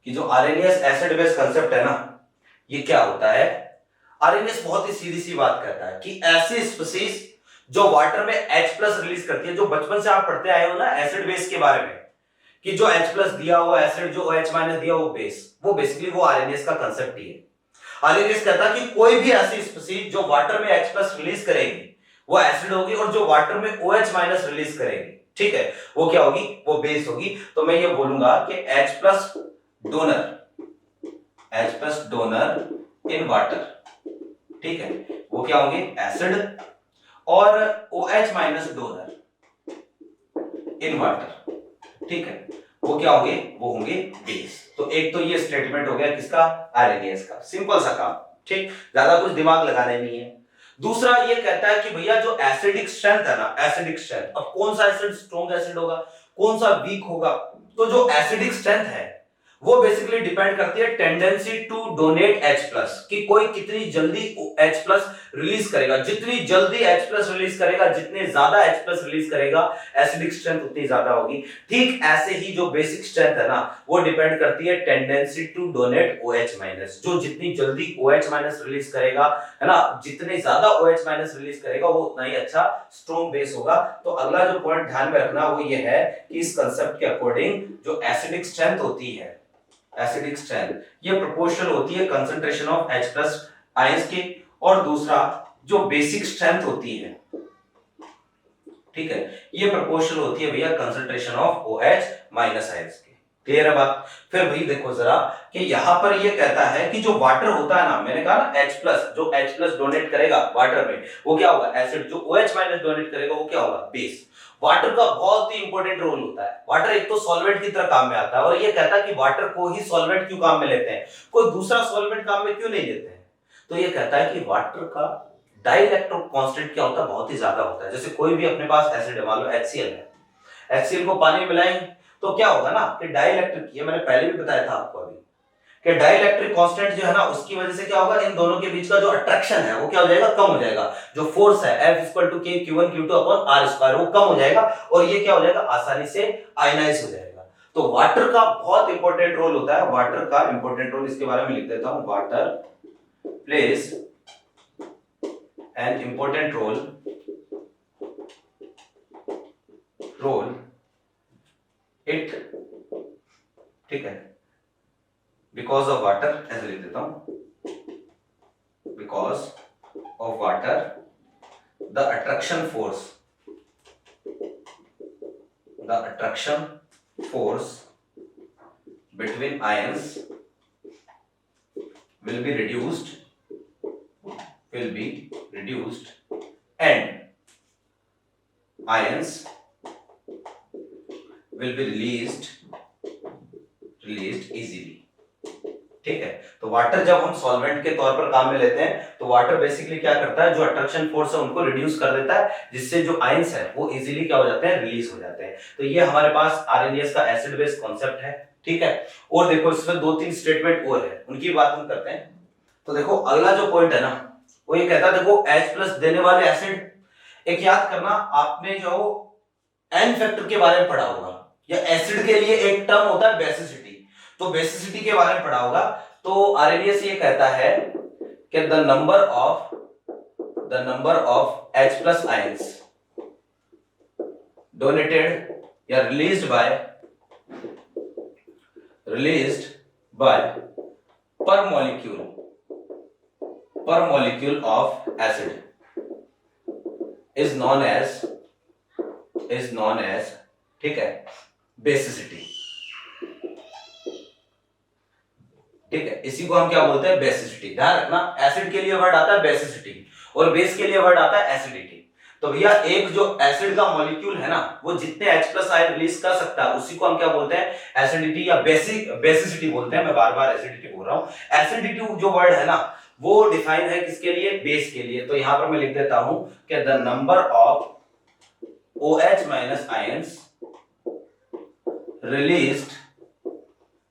कि जो आर्रेनियस एसिड बेस कॉन्सेप्ट है ना, ये क्या होता है। आर्रेनियस बहुत ही सीधी सी बात कहता है कि ऐसी स्पीशीज जो वाटर में H+ रिलीज करती है, जो बचपन से आप पढ़ते आए हो ना एसिड बेस के बारे में, कि जो H+ दिया हुआ एसिड, जो OH- दिया वो बेस, वो बेसिकली वो आर्रेनियस का कांसेप्ट ही है। आर्रेनियस कहता है कि कोई भी ऐसी स्पीशीज जो वाटर में H+ रिलीज करेगी वो एसिड होगी, और जो वाटर में OH- रिलीज करेगी, ठीक है, वो क्या होगी, वो बेस होगी। तो मैं ये बोलूंगा कि H+ डोनर इन वाटर, ठीक है, वो क्या होंगे, एसिड, और OH- डोनर इन वाटर, ठीक है, वो क्या होंगे, वो होंगे बेस। तो एक तो ये स्टेटमेंट हो गया किसका, आर्रेनियस का, सिंपल सा काम, ठीक, ज्यादा कुछ दिमाग लगाना नहीं है। दूसरा ये कहता है कि भैया जो एसिडिक स्ट्रेंथ है ना, एसिडिक स्ट्रेंथ, अब कौन सा एसिड स्ट्रॉन्ग एसिड होगा, कौन सा वीक होगा, तो जो एसिडिक स्ट्रेंथ है वो बेसिकली डिपेंड करती है tendency to donate H plus, कि कोई कितनी जल्दी H प्लस रिलीज करेगा। जितनी जल्दी H प्लस रिलीज करेगा, जितने ज्यादा H प्लस रिलीज करेगा, एसिडिक स्ट्रेंथ उतनी ज्यादा होगी। ठीक ऐसे ही जो बेसिक स्ट्रेंथ है ना, वो डिपेंड करती है tendency to donate OH minus. जो जितनी जल्दी OH माइनस रिलीज करेगा, है ना, जितने ज्यादा OH माइनस रिलीज करेगा, वो उतना ही अच्छा स्ट्रॉन्ग बेस होगा। तो अगला जो पॉइंट ध्यान में रखना वो ये है कि इस कंसेप्ट के अकॉर्डिंग जो एसिडिक स्ट्रेंथ होती है, एसिडिक स्ट्रेंथ ये प्रोपोर्शनल होती है concentration of H plus ions के, और दूसरा जो बेसिक स्ट्रेंथ होती है, ठीक है, ये प्रोपोर्शनल होती है भैया concentration of OH minus ions के। क्लियर है बात? फिर भाई देखो जरा कि यहां पर ये कहता है कि जो वाटर होता है ना, मैंने कहा ना H प्लस, जो H प्लस डोनेट करेगा वाटर में वो क्या होगा एसिड, जो OH माइनस डोनेट करेगा वो क्या होगा बेस। वाटर का बहुत ही इंपॉर्टेंट रोल होता है। वाटर एक तो सॉल्वेंट की तरह काम में आता है, और ये कहता है कि वाटर को ही सॉल्वेंट क्यों काम में लेते हैं, कोई दूसरा सॉल्वेंट काम में क्यों नहीं लेते हैं। तो ये कहता है कि वाटर का डाइइलेक्ट्रिक कांस्टेंट क्या होता है, बहुत ही ज्यादा होता है। जैसे कोई भी अपने पास एसिड है, मान लो HCl है, HCl को पानी में मिलाएंगे तो क्या होगा ना कि डाइइलेक्ट्रिक, ये मैंने पहले भी बताया था आपको अभी, कि डाइइलेक्ट्रिक कांस्टेंट जो है ना, उसकी वजह से क्या होगा, इन दोनों के बीच का जो अट्रैक्शन है वो क्या हो जाएगा, कम हो जाएगा। जो फोर्स है F = K Q1 Q2 / R², वो कम हो जाएगा, और ये क्या हो जाएगा, आसानी से आयनाइज हो जाएगा। तो वाटर का बहुत इंपॉर्टेंट रोल होता है। वाटर का इंपॉर्टेंट रोल, इसके बारे में लिख देता हूं, water plays an important role it, ठीक है, बिकॉज ऑफ वाटर, ऐसे लिख देता हूं, because of water the attraction force between ions will be reduced and ions will be released easily। ठीक है, तो वाटर जब हम सॉल्वेंट के तौर पर काम में लेते हैं तो वाटर बेसिकली क्या करता है, जो अट्रैक्शन फोर्स है उनको रिड्यूस कर देता है, जिससे जो आयंस है वो इजीली क्या हो जाते हैं, रिलीज हो जाते हैं। तो ये हमारे पास आरएनएस का एसिड बेस कॉन्सेप्ट है। ठीक है, और देखो इसमें 2-3 स्टेटमेंट और है, उनकी बात हम करते हैं। तो देखो अगला जो पॉइंट है ना, वो ये कहता है, देखो H+ देने वाले एसिड, एक याद करना आपने जो एन फैक्टर के बारे में पढ़ा होगा, या एसिड के लिए एक टर्म होता है बेसिसिटी, तो बेसिसिटी के बारे में पढ़ा होगा। तो आरएनएस ये कहता है कि the number of H+ ions donated या released by per molecule of acid is known as, ठीक है, बेसिसिटी। ठीक है, इसी को हम क्या बोलते हैं, बेसिसिटी। ध्यान रखना, एसिड के लिए वर्ड आता है बेसिसिटी और बेस के लिए वर्ड आता है एसिडिटी। तो भैया एक जो एसिड का मॉलिक्यूल है ना, वो जितने H+ आयन रिलीज कर सकता है उसी को हम क्या बोलते हैं, एसिडिटी या बेसिसिटी बोलते हैं। मैं बार-बार एसिडिटी बोल रहा हूं। एसिडिटी जो वर्ड है ना, वो डिफाइन है किसके लिए, बेस के लिए। तो यहां पर मैं लिख देता हूं कि the number of OH- ions released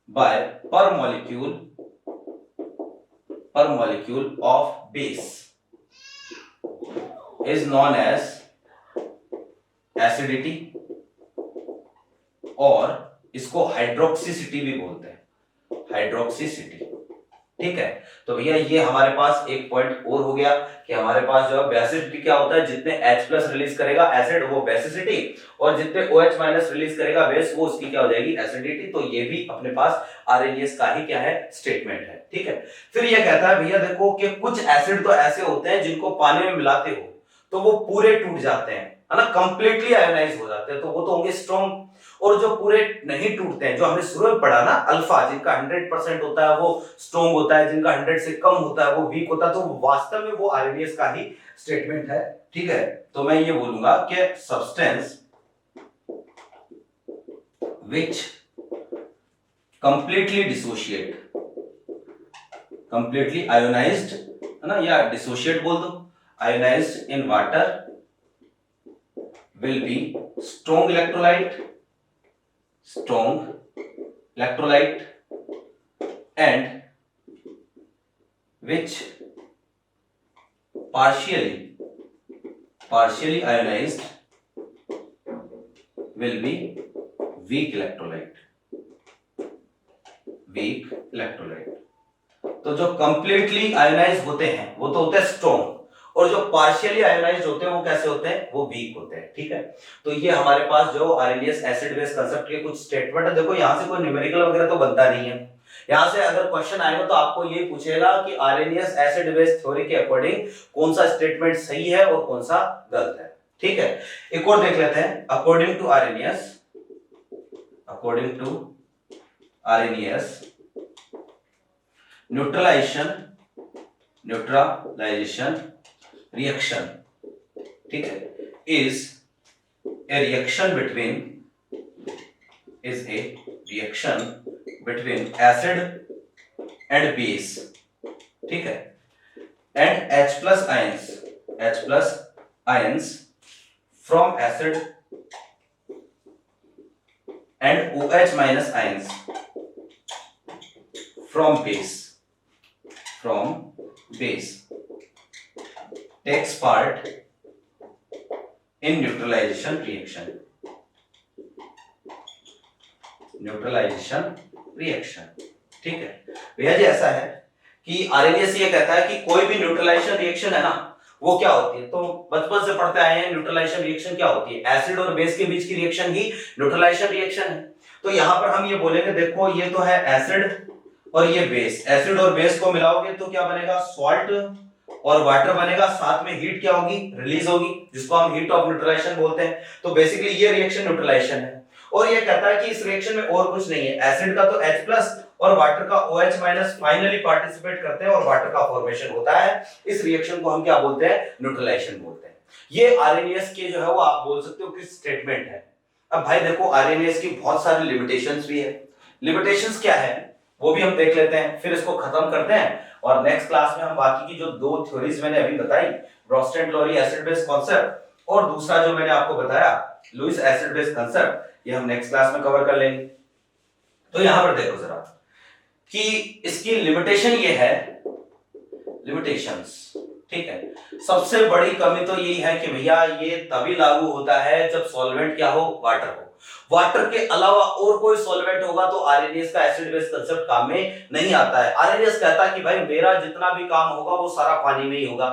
by per molecule of base is known as acidity, और इसको हाइड्रोक्सिसिटी भी बोलते हैं, हाइड्रोक्सिसिटी। ठीक है, तो भैया ये हमारे पास एक पॉइंट और हो गया कि हमारे पास जो है बेसिसिटी क्या होता है, जितने H+ रिलीज करेगा एसिड वो बेसिसिटी, और जितने OH- रिलीज करेगा बेस वो उसकी क्या हो जाएगी, एसिडिटी। तो ये भी अपने पास आरएनएस का ही क्या है, स्टेटमेंट है। ठीक है, फिर ये कहता है भैया देखो कि कुछ एसिड तो ऐसे होते हैं जिनको पानी में मिलाते हो तो वो पूरे टूट जाते हैं, है ना, कंप्लीटली आयोनाइज हो जाते हैं, तो वो तो होंगे स्ट्रॉन्ग। और जो पूरे नहीं टूटते हैं, जो हमने शुरू में पढ़ा ना, अल्फा, जिनका 100% होता है वो स्ट्रॉन्ग होता है, जिनका 100 से कम होता है वो वीक होता है, तो वास्तव में वो आरएनएस का ही स्टेटमेंट है। ठीक है, तो मैं ये बोलूंगा कि substance which completely dissociate, completely ionised, है ना, या डिसोशिएट बोल दो, ionised in water will be strong electrolyte and which partially ionized will be weak electrolyte. तो जो कंप्लीटली आयोनाइज होते हैं वो तो होते हैं स्ट्रॉन्ग, और जो पार्शियली आयोनाइज होते हैं वो कैसे होते हैं, वो वीक होते हैं। ठीक है, तो ये हमारे पास जो आरएनएस एसिड बेस कांसेप्ट के कुछ स्टेटमेंट है। देखो यहाँ से कोई न्यूमेरिकल वगैरह तो बनता नहीं है, यहाँ से अगर क्वेश्चन आएगा तो आपको ये पूछेगा कि आरएनएस एसिड बेस थ्योरी के अकॉर्डिंग कौन सा स्टेटमेंट सही है और कौन सा गलत है। ठीक है, एक और देख लेते हैं। According to Arrhenius neutralization reaction, ठीक है, is a reaction between acid and base, ठीक है, and H plus ions from acid and OH minus ions from base takes part in neutralization reaction. ठीक है भैया जी, ऐसा है कि आरएनएस ये कहता है कि कोई भी न्यूट्रलाइजेशन रिएक्शन है ना, वो क्या होती है, तो बचपन से पढ़ते आए हैं न्यूट्रलाइजेशन रिएक्शन क्या होती है, एसिड और बेस के बीच की रिएक्शन ही न्यूट्रलाइजेशन रिएक्शन है। तो यहाँ पर हम ये बोलेंगे, देखो ये तो है एसिड और ये बेस, एसिड और बेस को मिलाओगे तो क्या बनेगा, सॉल्ट और वाटर बनेगा, साथ में हीट क्या होगी, रिलीज होगी, जिसको हम हीट ऑफ न्यूट्रलाइजेशन बोलते हैं। तो बेसिकली ये रिएक्शन न्यूट्रलाइजेशन है, और ये कहता है कि इस रिएक्शन में और कुछ नहीं है, एसिड का तो H+ और वाटर का OH- फाइनली पार्टिसिपेट करते हैं और वाटर का फॉर्मेशन होता है। इस रिएक्शन को हम क्या बोलते हैं, न्यूट्रलाइजेशन बोलते हैं। ये आरएनएस के जो है वो आप बोल सकते हो कि स्टेटमेंट है। अब भाई देखो, आरएनएस की बहुत सारी लिमिटेशंस भी है। लिमिटेशंस क्या है वो भी हम देख लेते हैं, फिर इसको खत्म करते हैं, और नेक्स्ट क्लास में हम बाकी की जो दो थ्योरीज मैंने अभी बताई, ब्रोस्टेन-लोरी एसिड बेस कॉन्सेप्ट और दूसरा जो मैंने आपको बताया लुईस एसिड बेस कॉन्सेप्ट, ये हम नेक्स्ट क्लास में कवर कर लेंगे। तो यहां पर देखो जरा कि इसकी लिमिटेशन ये है, लिमिटेशंस, ठीक है। सबसे बड़ी कमी तो यही है कि भैया ये तभी लागू होता है जब सॉल्वेंट क्या हो, वाटर हो। वाटर के अलावा और कोई सॉल्वेंट होगा तो आरएनएस का एसिड बेस कांसेप्ट काम में नहीं आता है। आरएनएस कहता है कि भाई मेरा जितना भी काम होगा वो सारा पानी में ही होगा,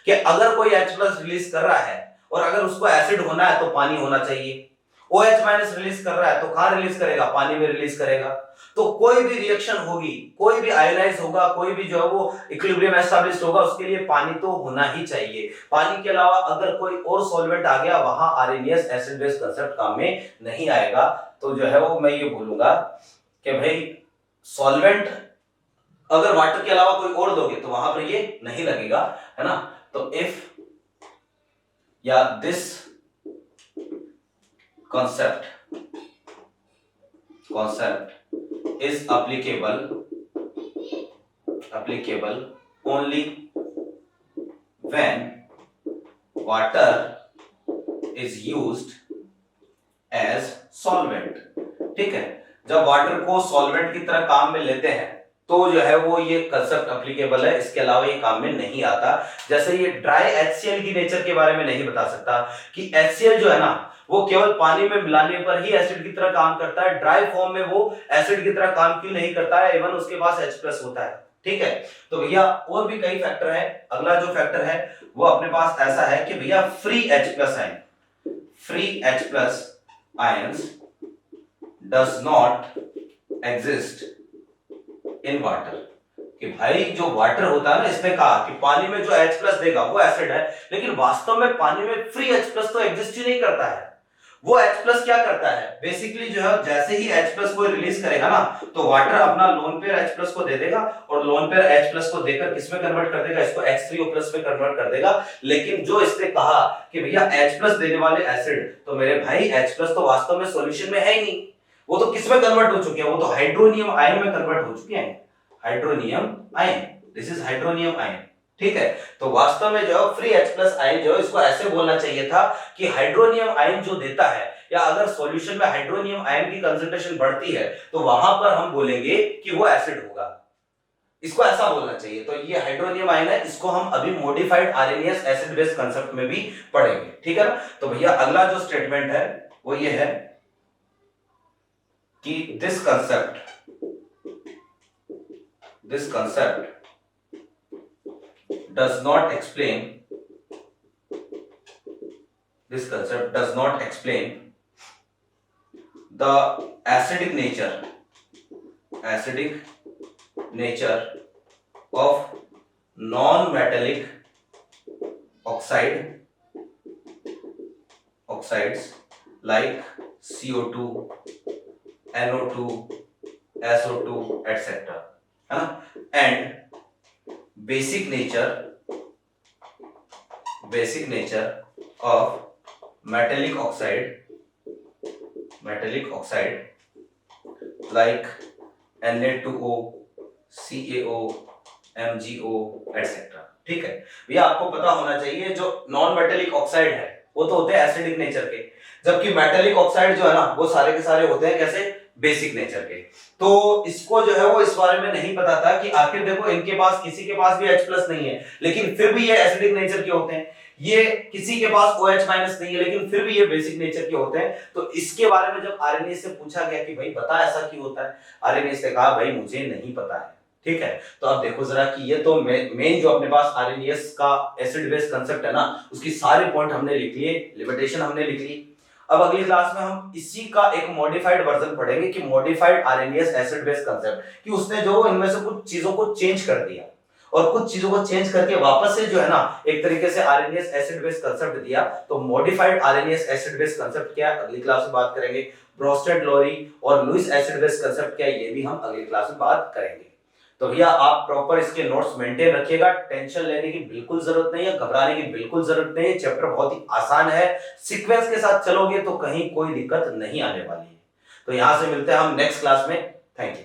कि अगर कोई H+ रिलीज कर रहा है और अगर उसको एसिड होना है तो पानी होना चाहिए, OH- रिलीज कर रहा है तो कहां रिलीज करेगा, पानी में रिलीज करेगा। तो कोई भी रिएक्शन होगी, कोई भी आयोनाइज होगा, कोई भी जो है वो इक्विलिब्रियम एस्टैब्लिश्ड होगा, उसके लिए पानी तो होना ही चाहिए। पानी के अलावा अगर कोई और सॉल्वेंट आ गया, वहां आरएनएस एसिड बेस कांसेप्ट काम में नहीं आएगा। तो जो है वो मैं ये बोलूंगा कि भाई सॉल्वेंट अगर वाटर के अलावा कोई और दोगे तो वहां पर ये नहीं लगेगा, है ना। तो इफ या this concept is applicable only when water is used as solvent, ठीक है। जब वाटर को सॉल्वेंट की तरह काम में लेते हैं तो जो है वो ये कंसेप्ट एप्लीकेबल है, इसके अलावा ये काम में नहीं आता। जैसे ये ड्राई HCl की नेचर के बारे में नहीं बता सकता कि HCl जो है ना वो केवल पानी में मिलाने पर ही एसिड की तरह काम करता है, ड्राई फॉर्म में वो एसिड की तरह काम क्यों नहीं करता है, इवन उसके पास H+ होता है, ठीक है। तो भैया और भी कई फैक्टर है। अगला जो फैक्टर है वो अपने पास ऐसा है कि भैया free H+ ions does not exist in water, कि भाई जो वाटर होता है ना, इसमें कहा कि पानी में जो H+ देगा वो एसिड है, लेकिन वास्तव में पानी में फ्री H+ तो एग्जिस्ट ही नहीं करता है। वो H+ क्या करता है, बेसिकली जो है जैसे ही H+ को रिलीज करेगा ना तो वाटर अपना लोन पेयर H+ को दे देगा, और लोन पेयर H+ को देकर किसमें कन्वर्ट कर देगा, इसको H3O+ में कन्वर्ट कर देगा। लेकिन जो इसने कहा कि भैया H+ देने वाले एसिड, तो मेरे भाई H+ तो वास्तव में सॉल्यूशन में है ही नहीं, वो तो किसमें कन्वर्ट हो चुके हैं, वो तो हाइड्रोनियम आयन में कन्वर्ट हो चुके हैं। Hydronium ion, this is hydronium ion, ठीक है। तो वास्तव में जो है फ्री H प्लस आयन जो है इसको ऐसे बोलना चाहिए था कि हाइड्रोनियम आयन जो देता है, या अगर सॉल्यूशन में हाइड्रोनियम आयन की कंसंट्रेशन बढ़ती है तो वहां पर हम बोलेंगे कि वो एसिड होगा। इसको ऐसा बोलना चाहिए। तो ये हाइड्रोनियम आयन है, इसको हम अभी modified RNS acid base concept में भी पढ़ेंगे, ठीक है ना। तो भैया अगला जो स्टेटमेंट है वो ये है कि this concept does not explain the acidic nature of non-metallic oxides like CO2, NO2, SO2 etc. है ना, and basic nature of metallic oxide like Na2O, CaO, MgO etc. ठीक है भैया, आपको पता होना चाहिए जो नॉन मेटेलिक ऑक्साइड है वो तो होते हैं एसिडिक नेचर के, जबकि मेटेलिक ऑक्साइड जो है ना वो सारे के सारे होते हैं कैसे, बेसिक नेचर के। तो इसको जो है वो इस बारे में नहीं पता था कि आखिर देखो इनके पास किसी के पास भी H प्लस नहीं है लेकिन फिर भी ये एसिडिक नेचर के होते हैं, ये किसी के पास OH माइनस नहीं है लेकिन फिर भी ये बेसिक नेचर के होते हैं। तो इसके बारे में जब आरएनए से पूछा गया कि भाई बता ऐसा क्यों होता है, आरएनए से कहा भाई मुझे नहीं पता है, ठीक है। तो अब देखो जरा कि ये तो मेन जो अपने पास आरएनएस का एसिड बेस कांसेप्ट है ना उसकी सारे पॉइंट हमने लिख लिए, लिमिटेशन हमने लिख ली। अब अगली क्लास में हम इसी का एक मॉडिफाइड वर्जन पढ़ेंगे कि modified RNS acid base concept, कि उसने जो इनमें से कुछ चीजों को चेंज कर दिया और कुछ चीजों को चेंज करके वापस से जो है ना एक तरीके से आरएनएस एसिड बेस कांसेप्ट दिया। तो modified RNS acid base concept क्या है अगली क्लास में बात करेंगे। ब्रोस्टेड लोरी और लुईस एसिड बेस कांसेप्ट क्या है ये भी हम अगली क्लास में बात करेंगे। तो भैया आप प्रॉपर इसके नोट्स मेंटेन रखिएगा, टेंशन लेने की बिल्कुल जरूरत नहीं है, घबराने की बिल्कुल जरूरत नहीं है, चैप्टर बहुत ही आसान है, सीक्वेंस के साथ चलोगे तो कहीं कोई दिक्कत नहीं आने वाली है। तो यहां से मिलते हैं हम नेक्स्ट क्लास में, थैंक यू।